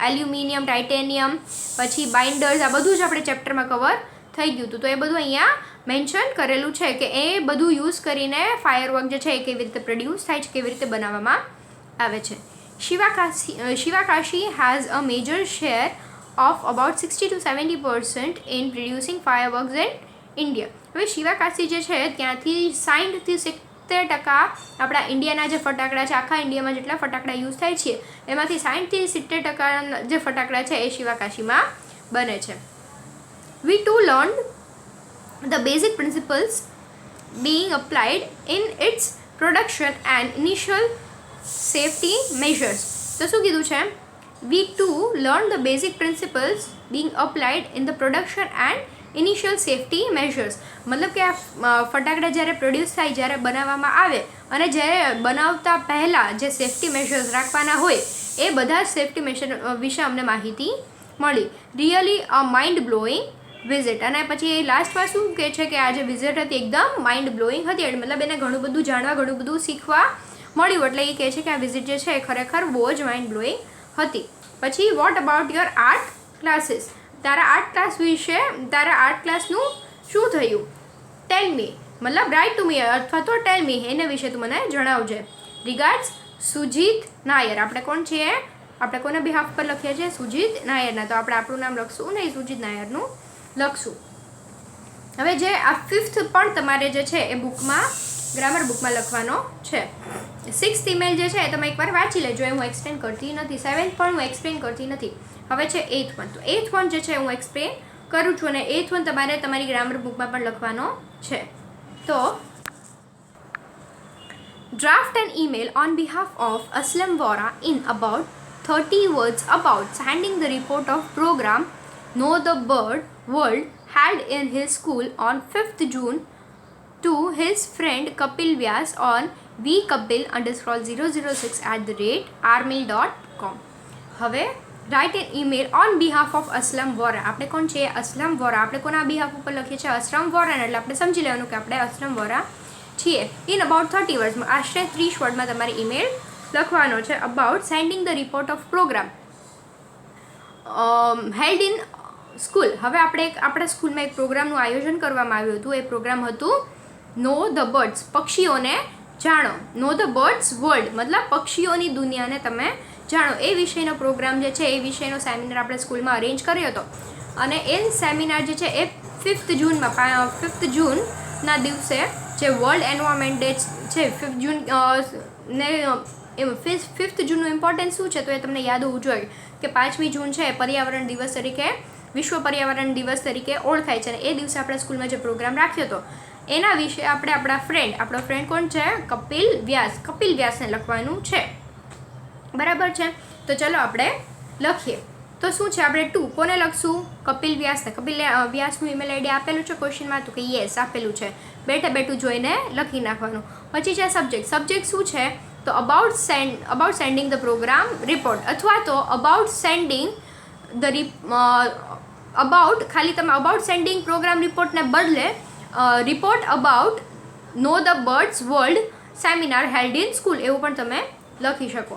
એલ્યુમિનિયમ, ટાઇટેનિયમ, પછી બાઇન્ડર્સ, આ બધું જ આપણે ચેપ્ટરમાં કવર થઈ ગયું હતું. તો એ બધું અહીંયા મેન્શન કરેલું છે કે એ બધું યુઝ કરીને ફાયરવર્ક જે છે એ કેવી રીતે પ્રોડ્યુસ થાય છે, કેવી રીતે બનાવવામાં આવે છે. Sivakasi has a major share of about 60 to 70% in producing fireworks in India. હવે શિવાકાશી જે છે ત્યાંથી 60 થી 70% આપણા ઇન્ડિયાના જે ફટાકડા છે, આખા ઇન્ડિયામાં જેટલા ફટાકડા યુઝ થાય છે એમાંથી 60 થી 70% જે ફટાકડા છે એ શિવાકાશીમાં બને છે. We too learned the basic principles being applied in its production and initial safety measures. તો શું કીધું છે? We too learned the basic principles being applied in the production and initial safety measures. મતલબ કે આ ફટાકડા જ્યારે પ્રોડ્યુસ થાય, જ્યારે બનાવવામાં આવે અને જ્યારે બનાવતા પહેલાં જે સેફટી મેજર્સ રાખવાના હોય એ બધા જ સેફટી મેજર વિશે અમને માહિતી મળી. Really a mind blowing visit. અને પછી એ લાસ્ટમાં શું કહે છે કે આ જે વિઝિટ હતી એકદમ માઇન્ડ બ્લોઈંગ હતી, મતલબ એને ઘણું બધું જાણવા, ઘણું બધું શીખવા મળ્યું. એટલે એ કહે છે કે આ વિઝિટ જે છે એ ખરેખર બહુ જ માઇન્ડ બ્લોઈંગ હતી. પછી vote about your art classes. તારા આર્ટ ક્લાસ વિશે, તારા આર્ટ ક્લાસનું શું થયું? ટેલ મી, મતલબ રાઇટ ટુ મી અથવા તો ટેલ મી, એના વિશે તું મને જણાવજે. રિગાર્ડ્સ સુજીત નાયર. આપણે કોણ છીએ? આપણે કોના બિહાફ પર લખીએ છીએ? સુજીત નાયરના. તો આપણે આપણું નામ લખશું નહીં, સુજીત નાયરનું લખશું. હવે જે આ 5th પણ તમારે જે છે એ બુકમાં, ગ્રામર બુકમાં લખવાનો છે. 6th ઈમેલ જે છે એ તમે એકવાર વાંચી લેજો, એ હું એક્સપ્લેન કરતી નથી. 7th પણ હું એક્સપ્લેન કરતી નથી. હવે છે 8th one. તો 8th one જે છે હું એક્સપ્લેન કરું છું અને 8th one તમારે તમારી ગ્રામર બુકમાં પણ લખવાનો છે. તો draft an email on behalf of Aslam Vora in about 30 words about sending the report of program Know the World held in his school on 5th June to his friend Kapil Vyas on vkapil_006@armail.com. હવે write an email on behalf of Aslam Vora. આપણે કોણ છીએ? અસલમ વોરા. આપણે કોના behalf ઉપર લખીએ છીએ? અસલમ વોરા. એટલે આપણે સમજી લેવાનું કે આપણે અસલમ વોરા છીએ. ઇન અબાઉટ 30 વર્ડ્સમાં, આશરે 30 વર્ડમાં તમારે ઈમેલ લખવાનો છે. About sending the report of programme held in school. હવે આપણા સ્કૂલમાં એક પ્રોગ્રામનું આયોજન કરવામાં આવ્યું હતું. એ પ્રોગ્રામ હતું નો ધ બર્ડ્સ, પક્ષીઓને જાણો. નો ધ બર્ડ્સ વર્લ્ડ મતલબ પક્ષીઓની દુનિયાને તમે જાણો. એ વિષયનો પ્રોગ્રામ જે છે, એ વિષયનો સેમિનાર આપણે સ્કૂલમાં અરેન્જ કર્યો હતો અને એ સેમિનાર જે છે એ 5th જૂનના દિવસે જે વર્લ્ડ એન્વાયરમેન્ટ ડે છે, 5th જૂન ને 5th જૂનનું ઇમ્પોર્ટન્સ શું છે તો એ તમને યાદ હોવું જોઈએ કે 5મી જૂન છે પર્યાવરણ દિવસ તરીકે, વિશ્વ પર્યાવરણ દિવસ તરીકે ઓળખાય છે. અને એ દિવસે આપણે સ્કૂલમાં જે પ્રોગ્રામ રાખ્યો હતો એના વિશે આપણે આપણો ફ્રેન્ડ કોણ છે? કપિલ વ્યાસને લખવાનું છે. બરાબર છે? તો ચલો આપણે લખીએ. તો શું છે? આપણે 2 કોને લખશું? કપિલ વ્યાસને. કપિલ વ્યાસનું ઈમેલ આઈડી આપેલું છે ક્વેશ્ચનમાં? તો કે યસ આપેલું છે. બેઠું જોઈને લખી નાખવાનું. પછી છે સબ્જેક્ટ શું છે? તો about sending the programme report અથવા તો અબાઉટ સેન્ડિંગ ધ ખાલી તમે અબાઉટ સેન્ડિંગ પ્રોગ્રામ રિપોર્ટને બદલે રિપોર્ટ અબાઉટ નો the birds world seminar held in school એવું પણ તમે લખી શકો.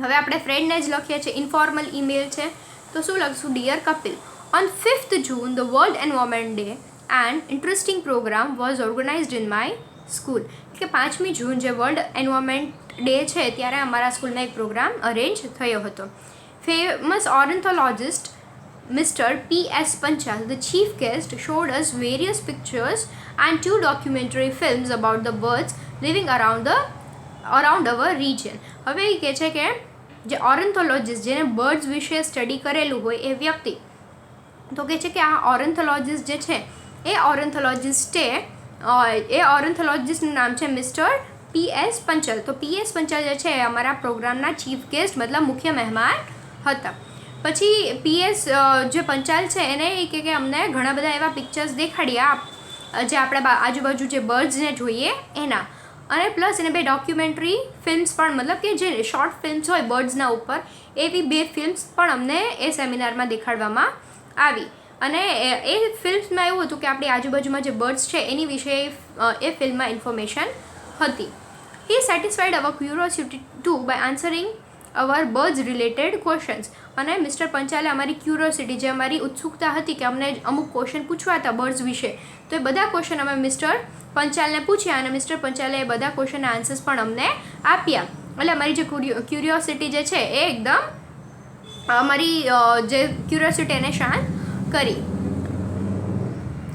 હવે આપણે ફ્રેન્ડને જ લખીએ છીએ, ઇન્ફોર્મલ ઈમેલ છે. તો શું લખશું? Dear Kapil, on 5th June the world environment day an interesting programme was organised in my school. કે 5મી જૂન જે વર્લ્ડ એન્વાયરમેન્ટ ડે છે ત્યારે અમારા સ્કૂલમાં એક પ્રોગ્રામ અરેન્જ થયો હતો. Famous ornithologist Mr. P.S. Panchal, the chief guest, showed us various pictures and 2 documentary films about the birds living around our region. હવે એ કહે છે કે જે ઓર્નિથોલોજિસ્ટ જેને બર્ડ્સ વિશે સ્ટડી કરેલું હોય એ વ્યક્તિ તો કહે છે કે આ ઓર્નિથોલોજિસ્ટ જે છે એ ઓર્નિથોલોજિસ્ટનું નામ છે મિસ્ટર P.S. પંચાલ. તો P.S. પંચાલ જે છે એ અમારા પ્રોગ્રામના ચીફ ગેસ્ટ મતલબ મુખ્ય મહેમાન હતા. પછી PS જે પંચાલ છે એને એ કે અમને ઘણા બધા એવા પિક્ચર્સ દેખાડ્યા જે આપણે આજુબાજુ જે બર્ડ્સને જોઈએ એના, અને પ્લસ એને 2 ડોક્યુમેન્ટરી ફિલ્મ્સ પણ મતલબ કે જે શોર્ટ ફિલ્મ્સ હોય બર્ડ્સના ઉપર એવી 2 ફિલ્મ્સ પણ અમને એ સેમિનારમાં દેખાડવામાં આવી. અને એ ફિલ્મ્સમાં એવું હતું કે આપણી આજુબાજુમાં જે બર્ડ્સ છે એની વિશે એ ફિલ્મમાં ઇન્ફોર્મેશન હતી. He satisfied our curiosity to by answering our birds related questions. અને મિસ્ટર પંચાલે અમારી ક્યુરિયોસિટી જે અમારી ઉત્સુકતા હતી કે અમને અમુક ક્વેશ્ચન પૂછવા હતા બર્ડ્સ વિશે, તો એ બધા ક્વેશ્ચન અમે મિસ્ટર પંચાલને પૂછ્યા અને મિસ્ટર પંચાલે એ બધા ક્વેશ્ચનના આન્સર્સ પણ અમને આપ્યા. એટલે અમારી જે ક્યુરિયોસિટી જે છે એ એકદમ અમારી જે ક્યુરિયોસિટી એને શાંત કરી.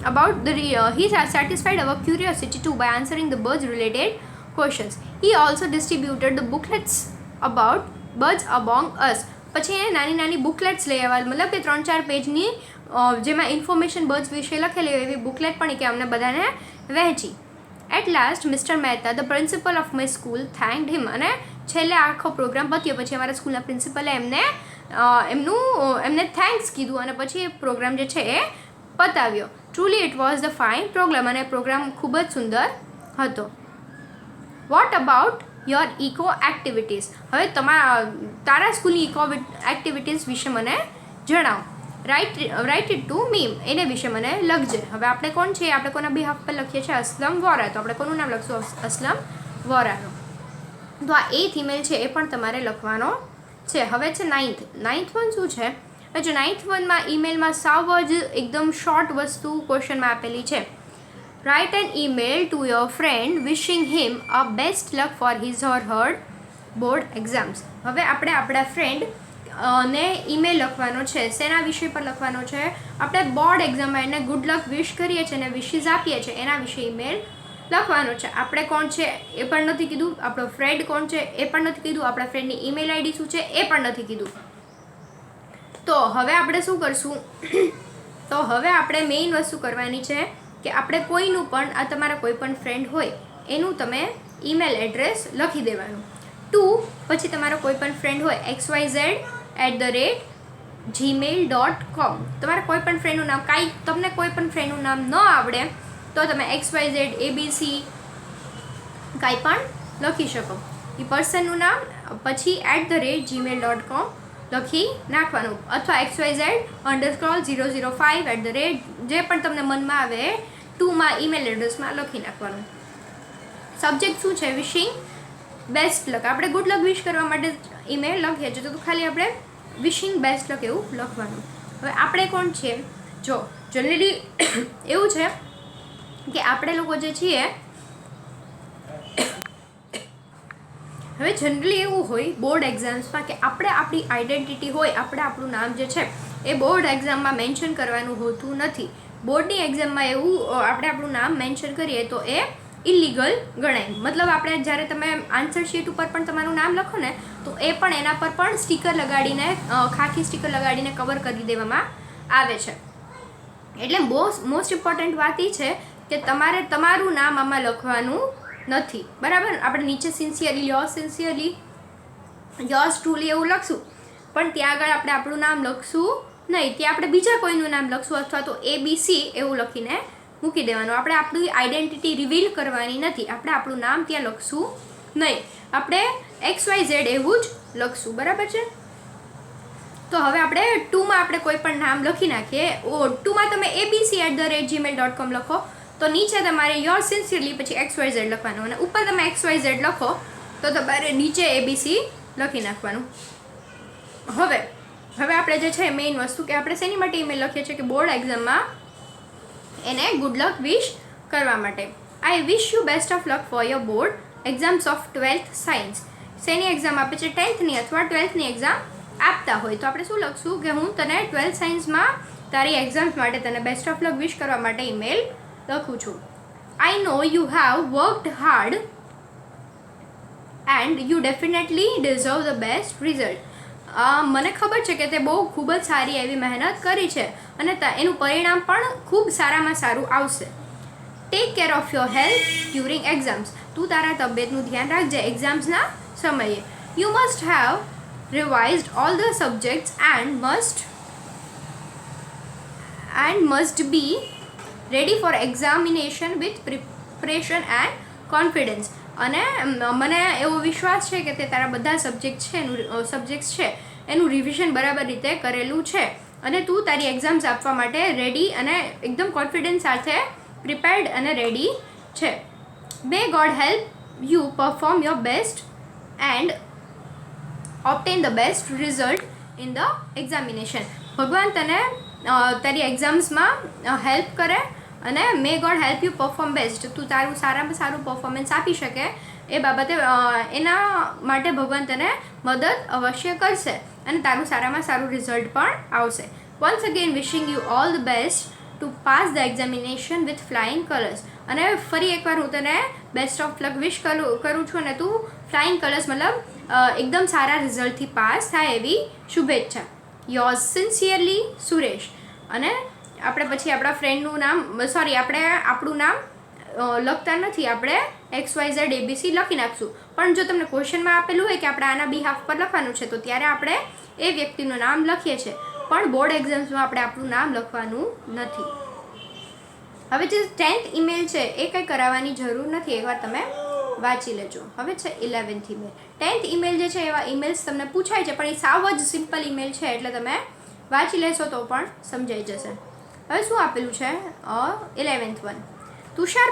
about the he satisfied our curiosity too by answering the birds related questions. He also distributed the booklets about birds among us. પછી એને નાની બુકલેટ્સ લઈ આવ્યા મતલબ કે 3-4 પેજની જેમાં ઇન્ફોર્મેશન બર્ડ્સ વિશે લખેલી હોય એવી બુકલેટ પણ કે અમને બધાને વહેંચી. At last mister Mehta the principal of my school thanked him. અને છેલ્લે આખો પ્રોગ્રામ પત્યો પછી અમારા સ્કૂલના પ્રિન્સિપલે એમને થેન્ક્સ કીધું અને પછી એ પ્રોગ્રામ જે છે એ પતાવ્યો. Truly it was the fine programme. અને પ્રોગ્રામ ખૂબ જ સુંદર હતો. What about your eco activities. હવે તારા સ્કૂલની ઇકો એક્ટિવિટીઝ વિશે મને જણાવો. Write it to me. એને વિશે મને લખજે. હવે આપણે કોણ છીએ, આપણે કોના બિહાફ પર લખીએ છીએ? અસલમ વોરા. તો આપણે કોનું નામ લખશું? અસલમ વોરાનું. તો આ 8th ઈમેલ છે એ પણ તમારે લખવાનો છે. હવે છે 9th વન શું છે? જો 9th વનમાં ઈમેલમાં સાવ જ એકદમ શોર્ટ વસ્તુ ક્વેશ્ચનમાં આપેલી છે. Write an email to your friend wishing him a best luck for his or her board exams. હવે આપણે આપણા ફ્રેન્ડ ને ઈમેલ લખવાનો છે. શેના વિષય પર લખવાનો છે? આપણે બોર્ડ એક્ઝામમાં એને ગુડ લક વિશ કરીએ છીએ અને વિશીઝ આપીએ છીએ એના વિશે ઈમેલ લખવાનો છે. આપણે કોણ છે એ પણ નથી કીધું, આપણો ફ્રેન્ડ કોણ છે એ પણ નથી કીધું, આપણા ફ્રેન્ડની ઈમેલ આઈડી શું છે એ પણ નથી કીધું. તો હવે આપણે શું કરશું? તો હવે આપણે મેઇન વસ્તુ કરવાની છે કે આપણે કોઈનું પણ આ તમારા કોઈ પણ ફ્રેન્ડ હોય એનું તમે ઈમેલ એડ્રેસ લખી દેવાનું. પછી તમારો કોઈ પણ ફ્રેન્ડ હોય xyz@gmail.com. તમારા કોઈ પણ ફ્રેન્ડનું નામ તમને કોઈ પણ ફ્રેન્ડનું નામ ન આવડે તો તમે XYZ ABC કાંઈ પણ લખી શકો. એ પર્સનનું નામ પછી @gmail.com લખી નાખવાનું અથવા XYZ_005 જે પણ તમને મનમાં આવે 2માં ઈમેલ એડ્રેસમાં લખી નાખવાનું. સબ્જેક્ટ શું છે? વિશિંગ બેસ્ટ લક. આપણે ગુડ લક વિશ કરવા માટે ઈમેલ લખીએ છીએ તો ખાલી આપણે વિશિંગ બેસ્ટ લક એવું લખવાનું. હવે આપણે કોણ છીએ? જો જનરલી એવું છે કે આપણે લોકો જે છીએ હવે જનરલી એવું હોય બોર્ડ એક્ઝામ્સમાં કે આપણે આપણી આઈડેન્ટિટી હોય, આપણે આપણું નામ જે છે એ બોર્ડ એક્ઝામમાં મેન્શન કરવાનું હોતું નથી. બોર્ડની એક્ઝામમાં એવું આપણે આપણું નામ મેન્શન કરીએ તો એ ઇલીગલ ગણાય. મતલબ આપણે જ્યારે તમે આન્સર શીટ ઉપર પણ તમારું નામ લખો ને તો એ પણ એના પર પણ સ્ટીકર લગાડીને ખાખી સ્ટીકર લગાડીને કવર કરી દેવામાં આવે છે. એટલે મોસ્ટ ઇમ્પોર્ટન્ટ વાત એ છે કે તમારે તમારું નામ આમાં લખવાનું નથી. બરાબર? આપણે નીચે સિન્સિયરલી યોર્સ ટ્રુલી એવું લખશું પણ ત્યાં આગળ આપણે આપણું નામ લખશું નહીં. ત્યાં આપણે બીજા કોઈનું નામ લખશું અથવા તો ABC એવું લખીને મૂકી દેવાનું. આપણે આપણી આઈડેન્ટિટી રિવીલ કરવાની નથી. આપણે આપણું નામ ત્યાં લખશું નહીં. આપણે XYZ એવું જ લખશું. બરાબર છે? તો હવે આપણે 2માં આપણે કોઈ પણ નામ લખી નાખીએ. 2માં તમે ABC@gmail.com લખો તો નીચે તમારે યોર સિન્સિયરલી પછી XYZ લખવાનું અને ઉપર તમે XYZ લખો તો તમારે નીચે ABC લખી નાખવાનું. હવે આપણે જે છે મેઇન વસ્તુ કે આપણે શેની માટે ઈમેલ લખીએ છીએ કે બોર્ડ એક્ઝામમાં એને ગુડ લક વિશ કરવા માટે. I wish you best of luck for your board exams of 12th science. શેની એક્ઝામ આપે છે? 10thની અથવા 12thની એક્ઝામ આપતા હોય તો આપણે શું લખશું કે હું તને 12th સાયન્સમાં તારી એક્ઝામ્સ માટે તને બેસ્ટ ઓફ લક વિશ કરવા માટે ઈમેલ લખું છું. I know you have worked hard and you definitely deserve the best result. મને ખબર છે કે તે બહુ ખૂબ જ સારી એવી મહેનત કરી છે અને એનું પરિણામ પણ ખૂબ સારામાં સારું આવશે. Take care of your health during exams. તું તારા તબિયતનું ધ્યાન રાખજે એક્ઝામ્સના સમયે. You must have revised all the subjects and must be ready for examination with preparation and confidence. અને મને એવો વિશ્વાસ છે કે તે તારા બધા સબ્જેક્ટ્સ છે એનું રિવિઝન બરાબર રીતે કરેલું છે અને તું તારી એક્ઝામ્સ આપવા માટે રેડી અને એકદમ કોન્ફિડન્સ સાથે પ્રિપેર્ડ અને રેડી છે. May God help you perform your best and obtain the best result in the examination. ભગવાન તને તારી એક્ઝામ્સમાં હેલ્પ કરે અને may God help you perform best. તું તારું સારામાં સારું પરફોર્મન્સ આપી શકે એ બાબતે એના માટે ભગવાન તને મદદ અવશ્ય કરશે અને તારું સારામાં સારું રિઝલ્ટ પણ આવશે. Once again wishing you all the best two pass the examination with flying colours. અને ફરી એકવાર હું તને બેસ્ટ ઓફ લક વિશ કરું છું અને તું ફ્લાઇંગ કલર્સ મતલબ એકદમ સારા રિઝલ્ટથી પાસ થાય એવી શુભેચ્છા. Yours sincerely Suresh. અને આપણે પછી આપણા ફ્રેન્ડનું નામ આપણું નામ લખતા નથી, આપણે XYZ ABC લખી નાખશું. પણ જો તમને ક્વેશ્ચનમાં આપેલું હોય કે આપણે આના બિહાફ પર લખવાનું છે તો ત્યારે આપણે એ વ્યક્તિનું નામ લખીએ છીએ, પણ બોર્ડ એક્ઝામ્સમાં આપણે આપણું નામ લખવાનું નથી. હવે જે 10th ઈમેલ છે એ કંઈ કરાવવાની જરૂર નથી, એકવાર તમે વાંચી લેજો. હવે છે 11th ઈમેલ. 10th ઈમેલ જે છે એવા ઈમેલ્સ તમને પૂછાય છે, પણ એ સાવ જ સિમ્પલ ઈમેલ છે એટલે તમે વાંચી લેશો તો પણ સમજાઈ જશે. હવે શું આપેલું છે? 11th one. Tushar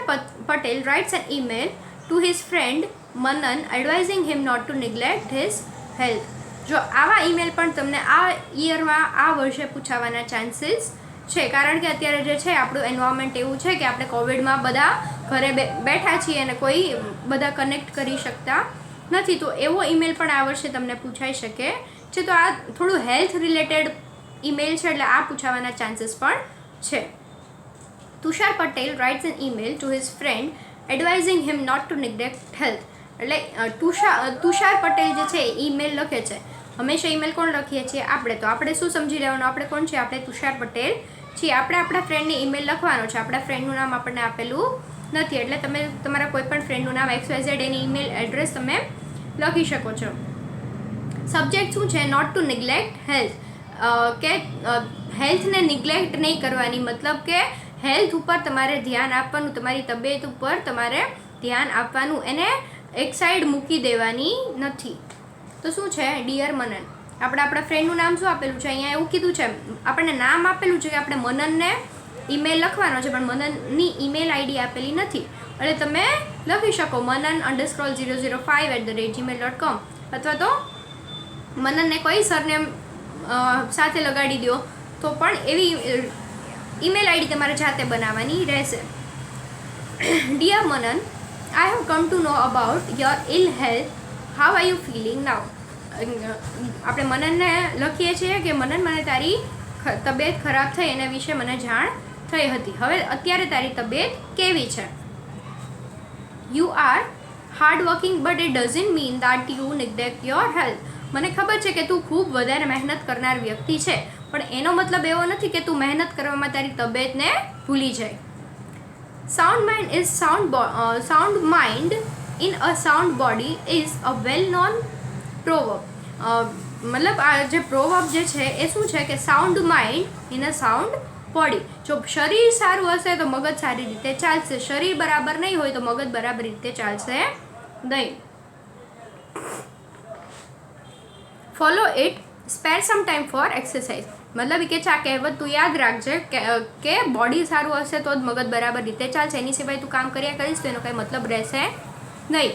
Patel writes an email to his friend Manan advising him not to neglect his health. જો આવા ઈમેલ પણ તમને આ યરમાં આ વર્ષે પૂછાવાના ચાન્સીસ છે, કારણ કે અત્યારે જે છે આપણું એન્વાયરમેન્ટ એવું છે કે આપણે કોવિડમાં બધા ઘરે બેઠા છીએ અને કોઈ બધા કનેક્ટ કરી શકતા નથી, તો એવો ઈમેલ પણ આ વર્ષે તમને પૂછાઈ શકે છે. તો આ થોડું હેલ્થ રિલેટેડ ઈમેલ છે એટલે આ પૂછાવાના ચાન્સીસ પણ છે. Tushar Patel writes an email to his friend advising him not to neglect health. એટલે તુષાર પટેલ જે છે એ ઈમેલ લખે છે. હંમેશા ઈમેલ કોણ લખીએ છીએ? આપણે. તો આપણે શું સમજી લેવાનું? આપણે કોણ છીએ? આપણે તુષાર પટેલ છીએ. આપણે આપણા ફ્રેન્ડને ઈમેલ લખવાનો છે. આપણા ફ્રેન્ડનું નામ આપણને આપેલું નથી, એટલે તમે તમારા કોઈ પણ ફ્રેન્ડનું નામ XYZ એની ઈમેલ એડ્રેસ તમે લખી શકો છો. સબ્જેક્ટ શું છે? Not to neglect health. કે હેલ્થને નિગ્લેક્ટ નહીં કરવાની, મતલબ કે હેલ્થ ઉપર તમારે ધ્યાન આપવાનું, તમારી તબિયત ઉપર તમારે ધ્યાન આપવાનું, એને એક સાઈડ મૂકી દેવાની નથી. તો શું છે? ડિયર મનન. આપણા ફ્રેન્ડનું નામ શું આપેલું છે? અહીંયા એવું કીધું છે, આપણને નામ આપેલું છે કે આપણે મનનને ઈમેલ લખવાનો છે, પણ મનનની ઈમેલ આઈડી આપેલી નથી. એટલે તમે લખી શકો manan_005@gmail.com અથવા તો મનનને કોઈ સરનેમ સાથે લગાડી દો તો પણ એવી ઈમેલ આઈડી તમારે જાતે બનાવવાની રહેશે. Dear Manan, I have come to know about your ill health. How are you feeling now? આપણે મનનને લખીએ છીએ કે મનન, મને તારી તબિયત ખરાબ થઈ એના વિશે મને જાણ થઈ હતી. હવે અત્યારે તારી તબિયત કેવી છે? You are hard working but it doesn't mean that you neglect your health. મને ખબર છે કે તું ખૂબ વધારે મહેનત કરનાર વ્યક્તિ છે, પણ એનો મતલબ એવો નથી કે તું મહેનત કરવામાં તારી તબિયતને ભૂલી જાય. Sound mind is sound mind in a sound body is a well non proverb. મતલબ આ જે પ્રોવર્બ જે છે એ શું છે કે sound mind in a sound body. જો શરીર સારું હશે તો મગજ સારી રીતે ચાલશે, શરીર બરાબર નહીં હોય તો મગજ બરાબર રીતે ચાલશે નહીં. Follow it, spare some time for exercise. મતલબ કે આ કહેવત તું યાદ રાખજે કે બોડી સારું હશે તો જ મગજ બરાબર રીતે ચાલશે, એની સિવાય તું કામ કર્યા કરીશ તો એનો કંઈ મતલબ રહેશે નહીં.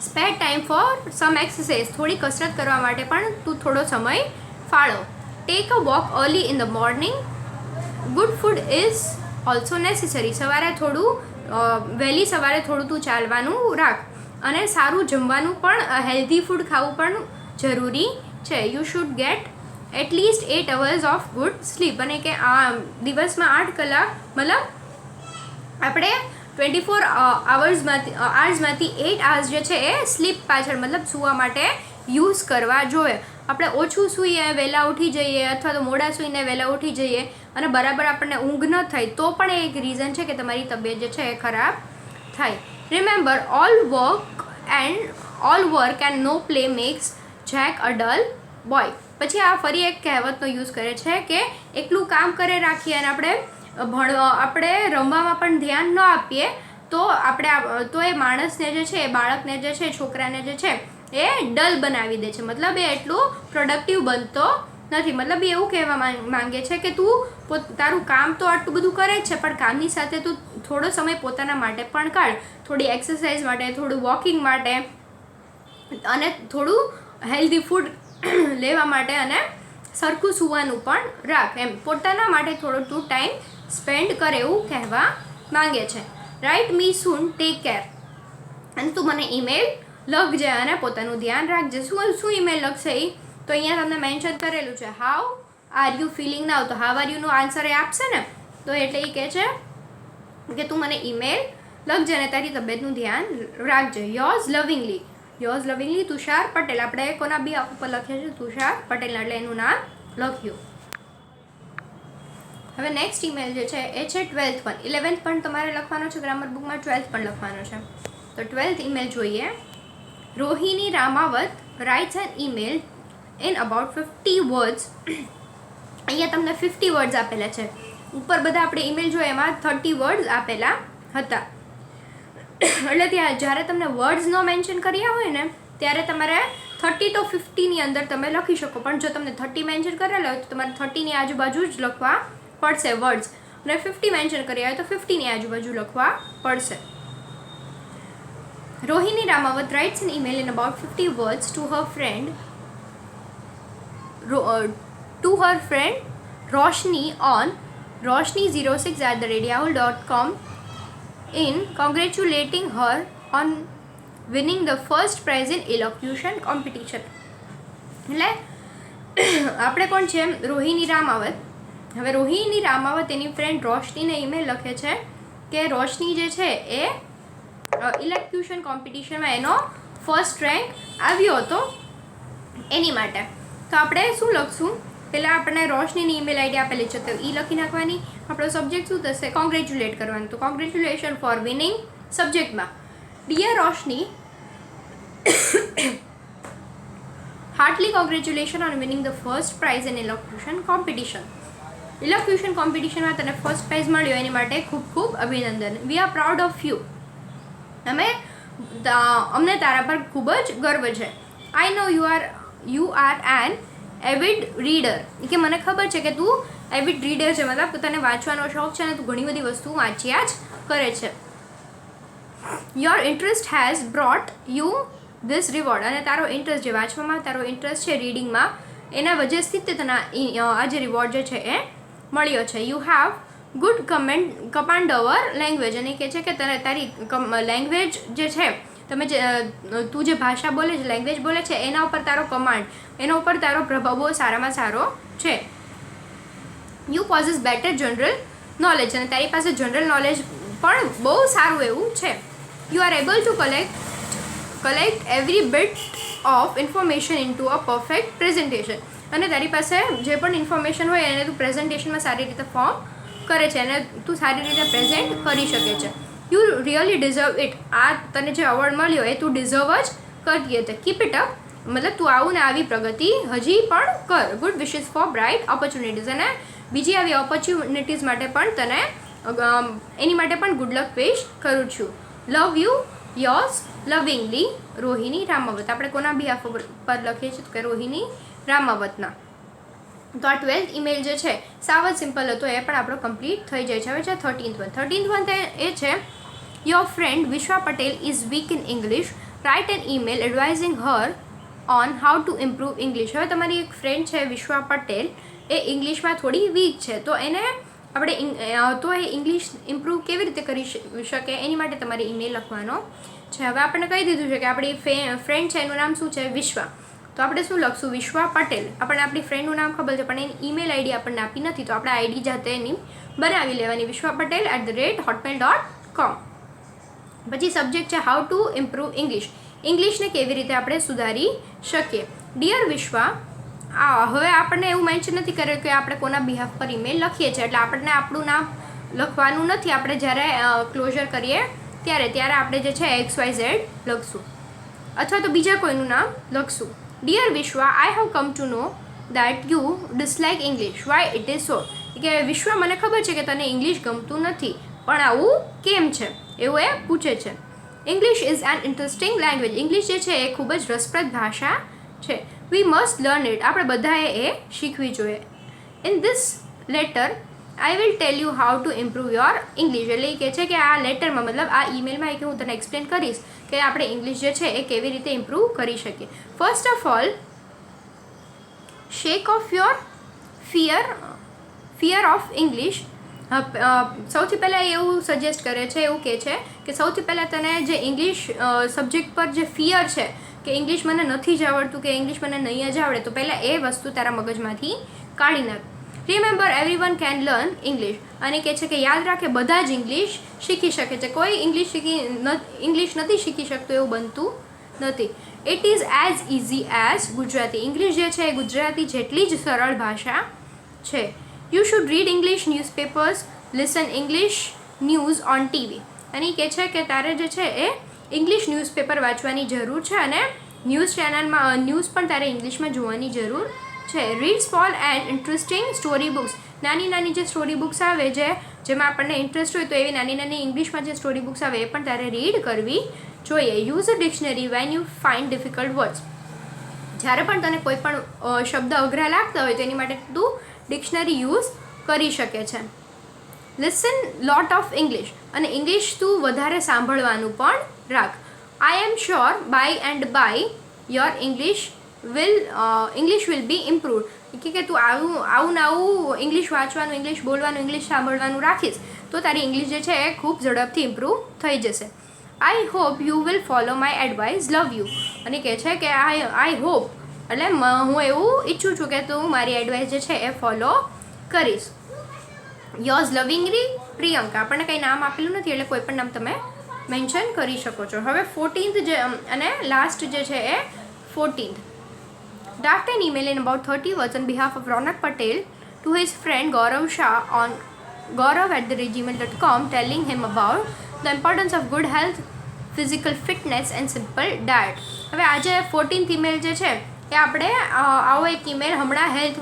Spare time for some exercise. થોડી કસરત કરવા માટે પણ તું થોડો સમય ફાળો. Take a walk early in the morning. Good food is also necessary. સવારે થોડું વહેલી સવારે થોડું તું ચાલવાનું રાખ, અને સારું જમવાનું પણ હેલ્ધી ફૂડ ખાવું પણ જરૂરી છે. You should gate at least 8 hours of good slip. અને કે આ દિવસમાં 8 કલાક મતલબ આપણે 24 hours-માંથી 8 hours જે છે એ સ્લીપ પાછળ મતલબ સૂવા માટે યુઝ કરવા જોઈએ. આપણે ઓછું સૂઈએ, વહેલા ઉઠી જઈએ, અથવા તો મોડા સૂઈને વહેલા ઉઠી જઈએ અને બરાબર આપણને ઊંઘ ન થાય તો પણ એ એક રીઝન છે કે તમારી તબિયત જે છે એ ખરાબ થાય. Remember, all work and no play makes Jack a dull boy. પછી આ ફરી એક કહેવતનો યુઝ કરે છે કે એકલું કામ કરે રાખીએ અને આપણે રમવામાં પણ ધ્યાન ન આપીએ તો એ માણસને જે છે, એ બાળકને જે છે, છોકરાને જે છે એ ડલ બનાવી દે છે. મતલબ એ એટલું પ્રોડક્ટિવ બનતો નથી. મતલબ એ એવું કહેવા માંગે છે કે તું તારું કામ તો આટલું બધું કરે જ છે, પણ કામની સાથે તું થોડો સમય પોતાના માટે પણ કાઢ. થોડી એક્સરસાઇઝ માટે, થોડું વોકિંગ માટે, અને થોડું હેલ્ધી ફૂડ લેવા માટે, અને સરખું સૂવાનું પણ રાખ. એમ પોતાના માટે થોડો તું ટાઈમ સ્પેન્ડ કર, એવું કહેવા માંગે છે. રાઇટ મી સૂન, ટેક કેર. અને તું મને ઈમેલ લખજે અને પોતાનું ધ્યાન રાખજે. શું ઈમેલ લખશે એ તો અહીંયા તમને મેન્શન કરેલું છે. હાઉ આર યુ ફિલિંગ નાઉ. તો હાઉ આર યુનો આન્સર એ આપશે ને, તો એટલે એ કહે છે કે તું મને ઈમેલ લખજે અને તારી તબિયતનું ધ્યાન રાખજે. યોર્સ લવિંગલી તુષાર પટેલ. આપણે કોના બી ઉપર લખીએ છીએ? તુષાર પટેલ, એટલે એનું નામ લખ્યું. હવે નેક્સ્ટ ઈમેલ જે છે એ છે 12th one. 11th પણ તમારે લખવાનો છે ગ્રામર બુકમાં, 12th પણ લખવાનો છે. તો 12th ઈમેલ જોઈએ. Rohini Ramavat writes an email in about 50 words. અહીંયા તમને 50 વર્ડ્સ આપેલા છે. ઉપર બધા આપણે ઈમેલ જોઈએ એમાં 30 વર્ડ્સ આપેલા હતા. એટલે ત્યાં જ્યારે તમને વર્ડ્સ ન મેન્શન કર્યા હોય ને ત્યારે તમારે 30 to 50ની અંદર તમે લખી શકો. પણ જો તમને 30 મેન્શન કરેલા હોય તો તમારે 30ની આજુબાજુ જ લખવા પડશે વર્ડ્સ, અને 50 મેન્શન કર્યા હોય તો 50ની આજુબાજુ લખવા પડશે. Rohini Ramawat writes an email in about 50 words to her friend Roshni on roshni06@yahoo.com in congratulating her on winning the first prize in elocution competition. એટલે આપણે કોણ છે? રોહિણી રામાવત. હવે રોહિણી રામાવત એની ફ્રેન્ડ રોશનીને ઈમેલ લખે છે કે રોશની જે છે એ ઇલેક્યુશન કોમ્પિટિશનમાં એનો ફર્સ્ટ રેન્ક આવ્યો હતો એની માટે. તો આપણે શું લખશું? પહેલાં આપણને રોશનીની ઈમેલ આઈડી આપેલી છે તો એ લખી નાખવાની. આપણો સબ્જેક્ટ શું થશે? કોંગ્રેચ્યુલેટ કરવાનું. તો કોંગ્રેચ્યુલેશન ફોર વિનિંગ સબ્જેક્ટમાં dear Roshni, heartly congratulation on winning the first prize in elocution competition. Elocution કોમ્પિટિશનમાં તને ફર્સ્ટ પ્રાઇઝ મળ્યો એની માટે ખૂબ ખૂબ અભિનંદન. We are proud of you. અમને તારા પર ખૂબ જ ગર્વ છે. I know you are an avid reader. કે મને ખબર છે કે તું એવિડ રીડર છે, મતલબ તને વાંચવાનો શોખ છે અને તું ઘણી બધી વસ્તુ વાંચ્યા જ કરે છે. Your interest has brought you this reward. અને તારો ઇન્ટરેસ્ટ જે વાંચવામાં તારો ઇન્ટરેસ્ટ છે રીડિંગમાં, એના વજહથી તે તને આ જે રિવોર્ડ જે છે એ મળ્યો છે. You have good command over language. અને કહે છે કે તને તારી લેંગ્વેજ જે છે, તું જે ભાષા બોલે છે, લેંગ્વેજ બોલે છે, એના ઉપર તારો કમાન્ડ, એના ઉપર તારો પ્રભાવ બહુ સારામાં સારો છે. You possess better general knowledge. અને તારી પાસે જનરલ નોલેજ પણ બહુ સારું એવું છે. You are able to collect every bit of information in to a perfect presentation. અને તારી પાસે જે પણ ઇન્ફોર્મેશન હોય એને તું પ્રેઝન્ટેશનમાં સારી રીતે ફોર્મ કરે છે અને તું સારી રીતે પ્રેઝન્ટ કરી શકે છે. You really deserve it. આ તને જે એવોર્ડ મળ્યો એ તું ડિઝર્વ જ કરતી હતી. Keep it up. મતલબ તું આવું ને આવી પ્રગતિ હજી પણ કર. Good wishes for bright opportunities. અને બીજી આવી ઓપોર્ચ્યુનિટીઝ માટે પણ તને એની માટે પણ ગુડ લક વિશ કરું છું. Love you yours લવિંગલી Rohini Ramavat. આપણે કોના બિહાફ પર લખીએ છીએ? તો કે રોહિણી રામાવતના. તો આ 12th ઈમેલ જે છે સાવ જ સિમ્પલ હતો, એ પણ આપણો કમ્પ્લીટ થઈ જાય છે. હવે છે 13th one. 13th one એ છે your friend Vishwa Patel is weak in English. Write an email advising Har on how to improve English. હવે તમારી એક ફ્રેન્ડ છે વિશ્વા પટેલ, એ ઇંગ્લિશમાં થોડી વીક છે, તો એને આપણે તો એ ઇંગ્લિશ ઇમ્પ્રૂવ કેવી રીતે કરી શકે એની માટે તમારે ઈમેલ લખવાનો છે. હવે આપણને કહી દીધું છે કે આપણી ફ્રેન્ડ છે એનું નામ શું છે, વિશ્વા. તો આપણે શું લખશું, વિશ્વા પટેલ. આપણને આપણી ફ્રેન્ડનું નામ ખબર છે પણ એની ઈમેલ આઈડી આપણને આપી નથી, તો આપણે આઈડી જાતે એની બનાવી લેવાની, vishwapatel@hotmail.com. પછી સબ્જેક્ટ છે હાઉ ટુ ઇમ્પ્રૂવ ઇંગ્લિશ, ઇંગ્લિશને કેવી રીતે આપણે સુધારી શકીએ. ડિયર વિશ્વા, હવે આપણને એવું મેન્શન નથી કર્યું કે આપણે કોના બિહાફ પર ઈમેલ લખીએ છીએ, એટલે આપણને આપણું નામ લખવાનું નથી. આપણે જ્યારે ક્લોઝર કરીએ ત્યારે આપણે જે છે XYZ લખશું અથવા તો બીજા કોઈનું નામ લખશું. Dear Vishwa, I have come to know that you dislike English, why it is so. કે વિશ્વા, મને ખબર છે કે તને ઇંગ્લિશ ગમતું નથી, પણ આવું કેમ છે એવું એ પૂછે છે. English is an interesting language, English જે છે એ ખૂબ જ રસપ્રદ ભાષા છે. વી મસ્ટ લર્ન ઇટ, આપણે બધાએ એ શીખવી જોઈએ. In this letter I will tell you how to improve your English. એટલે એ કહે છે કે આ લેટરમાં, મતલબ આ ઈમેલમાં કે હું તને એક્સપ્લેન કરીશ કે આપણે ઇંગ્લિશ જે છે એ કેવી રીતે ઇમ્પ્રૂવ કરી શકીએ. First of all, shake of your fear of English. સૌથી પહેલાં એવું સજેસ્ટ કરે છે, એવું કહે છે કે સૌથી પહેલાં તને જે ઇંગ્લિશ સબ્જેક્ટ પર જે ફિયર છે કે ઇંગ્લિશ મને નથી જ આવડતું કે ઇંગ્લિશ મને નહીં જ આવડે, તો પહેલાં એ વસ્તુ તારા મગજમાંથી કાઢી નાખ. Remember everyone can learn English. અને કહે છે કે યાદ રાખે બધા જ ઇંગ્લિશ શીખી શકે છે, કોઈ ઇંગ્લિશ નથી શીખી શકતું એવું બનતું નથી. It is as easy as Gujarati, English જે છે એ ગુજરાતી જેટલી જ સરળ ભાષા છે. You should read English newspapers, listen English news on TV. અને એ કહે છે કે તારે જે છે એ ઇંગ્લિશ ન્યૂઝપેપર વાંચવાની જરૂર છે અને ન્યૂઝ ચેનલમાં ન્યૂઝ પણ તારે ઇંગ્લિશમાં જોવાની જરૂર છે. Read small and interesting story books, નાની નાની જે સ્ટોરી બુક્સ આવે જેમાં આપણને ઇન્ટરેસ્ટ હોય, તો એવી નાની નાની ઇંગ્લિશમાં જે સ્ટોરી બુક્સ આવે એ પણ તારે રીડ કરવી જોઈએ. Use a dictionary when you find difficult words, જ્યારે પણ તને કોઈ પણ શબ્દ અઘરા લાગતા હોય તો એની માટે તું ડિક્શનરી યુઝ કરી શકે છે. લિસન લોટ ઓફ ઇંગ્લિશ, અને ઇંગ્લિશ તું વધારે સાંભળવાનું પણ રાખ. I am sure by and by your English will be improved. કે તું આવું ઇંગ્લિશ વાંચવાનું, ઇંગ્લિશ બોલવાનું, ઇંગ્લિશ સાંભળવાનું રાખીશ તો તારી ઇંગ્લિશ જે છે એ ખૂબ ઝડપથી ઇમ્પ્રૂવ થઈ જશે. I hope you will follow my advice, love you. અને કહે છે કે આઈ હોપ, એટલે હું એવું ઈચ્છું છું કે તું મારી એડવાઇસ જે છે એ ફોલો કરીશ. યોર્સ લવિંગલી પ્રિયંકા. આપણને કંઈ નામ આપેલું નથી એટલે કોઈ પણ નામ તમે મેન્શન કરી શકો છો. હવે 14th જે અને લાસ્ટ જે છે એ 14th. Draft an email in about 30 words on behalf of Ronak Patel to his friend Gaurav Shah on gaurav@gmail.com, telling him about the importance of good health, physical fitness and simple diet. હવે આજે 14th email જે છે એ આપણે આવો એક email હમણાં health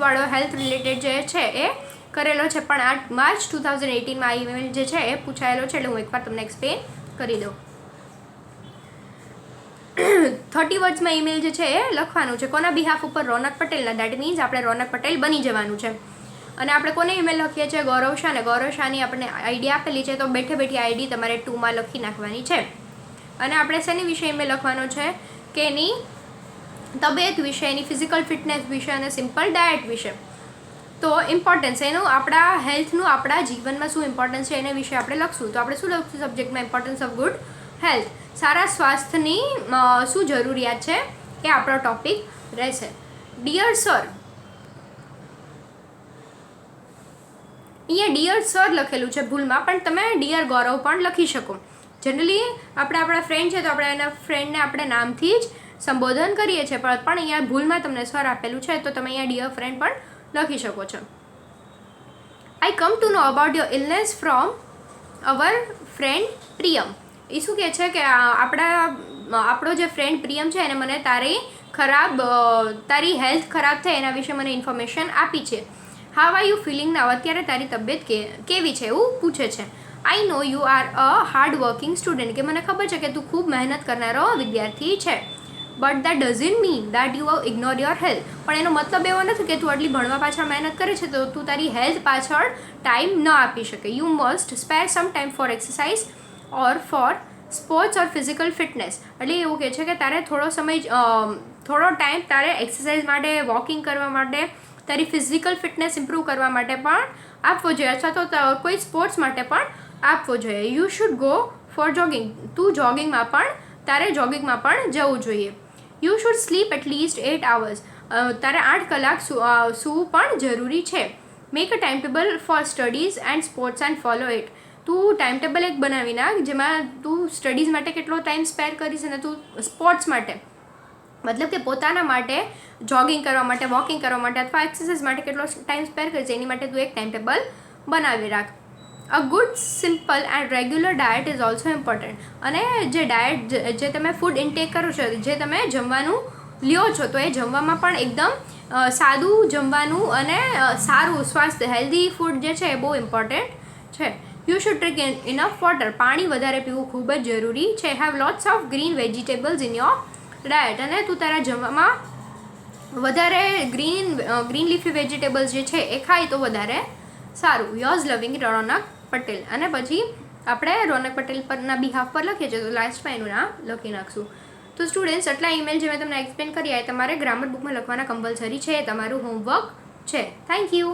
related જે છે એ કરેલો છે, પણ આ માર્ચ 2018માં આ ઈમેલ જે છે એ પૂછાયેલો છે, એટલે હું એકવાર તમને એક્સપ્લેન કરી દઉં. 30 વર્ડ્સમાં ઈમેલ જે છે એ લખવાનું છે. કોના બિહાફ ઉપર? રોનક પટેલના. દેટ મીન્સ આપણે રોનક પટેલ બની જવાનું છે. અને આપણે કોને ઈમેલ લખીએ છીએ? ગૌરવ શાહને. ગૌરવ શાહની આપણને આઈડી આપેલી છે, તો બેઠી આઈડી તમારે 2માં લખી નાખવાની છે. અને આપણે શેની વિશે ઈમેલ લખવાનો છે કે એની તબિયત વિશે, એની ફિઝિકલ ફિટનેસ વિશે અને સિમ્પલ ડાયટ વિશે. તો ઇમ્પોર્ટન્સ એનું, આપણા હેલ્થનું આપણા જીવનમાં શું ઇમ્પોર્ટન્સ છે એના વિશે આપણે લખશું. તો આપણે શું લખશું સબ્જેક્ટમાં? ઇમ્પોર્ટન્સ ઓફ ગુડ હેલ્થ, સારા સ્વાસ્થ્યની શું જરૂરિયાત છે એ આપણો ટોપિક રહેશે. ડિયર સર, અહીંયા ડિયર સર લખેલું છે ભૂલમાં, પણ તમે ડિયર ગૌરવ પણ લખી શકો. જનરલી આપણા ફ્રેન્ડ છે તો આપણે એના ફ્રેન્ડને આપણે નામથી જ સંબોધન કરીએ છીએ, પણ અહીંયા ભૂલમાં તમને સર આપેલું છે તો તમે અહીંયા ડિયર ફ્રેન્ડ પણ લખી શકો છો. I come to know about your illness from our friend Priyam. એ શું કહે છે કે આપણો જે ફ્રેન્ડ પ્રિયમ છે એને મને તારી હેલ્થ ખરાબ થઈ એના વિશે મને ઇન્ફોર્મેશન આપી છે. How are you feeling now? અત્યારે તારી તબિયત કેવી છે એવું પૂછે છે. I know you are a hard working student, કે મને ખબર છે કે તું ખૂબ મહેનત કરનારો વિદ્યાર્થી છે. But that doesn't mean that you have ignore your health. પણ એનો મતલબ એવો નથી કે તું આટલી ભણવા પાછળ મહેનત કરે છે તો તું તારી હેલ્થ પાછળ ટાઈમ ન આપી શકે. You must spare some time for exercise or for sports or physical fitness. એટલે એવું કહે છે કે તારે થોડો ટાઈમ તારે એક્સરસાઇઝ માટે, વોકિંગ કરવા માટે તારી ફિઝિકલ ફિટનેસ ઇમ્પ્રૂવ કરવા માટે પણ આપવો જોઈએ, અથવા તો કોઈ સ્પોર્ટ્સ માટે પણ આપવો જોઈએ. You should go for jogging. તું જોગિંગમાં પણ તારે જોગિંગમાં પણ જવું જોઈએ. You should sleep at least 8 hours. તારે 8 કલાક સૂવું પણ જરૂરી છે. Make a time table for studies and sports and follow it. તું ટાઈમ ટેબલ એક બનાવી નાખ જેમાં તું સ્ટડીઝ માટે કેટલો ટાઈમ સ્પેર કરીશ અને તું સ્પોર્ટ્સ માટે મતલબ કે પોતાના માટે જોગિંગ કરવા માટે, વોકિંગ કરવા માટે અથવા એક્સરસાઇઝ માટે કેટલો ટાઈમ સ્પેર કરીશ એની માટે તું એક ટાઈમ ટેબલ બનાવી રાખ. A good simple and regular diet is also important. અને જે ડાયટ જે તમે ફૂડ ઇન્ટેક કરો છો, જે તમે જમવાનું લ્યો છો, તો એ જમવામાં પણ એકદમ સાદું જમવાનું અને સારું સ્વાસ્થ્ય હેલ્ધી ફૂડ જે છે એ બહુ ઇમ્પોર્ટન્ટ છે. You should drink enough water. પાણી વધારે પીવું ખૂબ જ જરૂરી છે. Have lots of green vegetables in your diet. અને તું તારા જમવામાં વધારે ગ્રીન લીફી વેજીટેબલ્સ જે છે એ ખાય તો વધારે સારું. યોર્સ લવિંગ રોનક પટેલ. અને પછી આપણે રોનક પટેલ પરના બિહાફ પર લખીએ છીએ તો લાસ્ટમાં એનું નામ લખી નાખશું. તો સ્ટુડન્ટ્સ, આટલા ઈમેલ જે મેં તમને એક્સપ્લેન કર્યા એ તમારે ગ્રામર બુકમાં લખવાના કમ્પલસરી છે. એ તમારું હોમવર્ક છે. Thank you.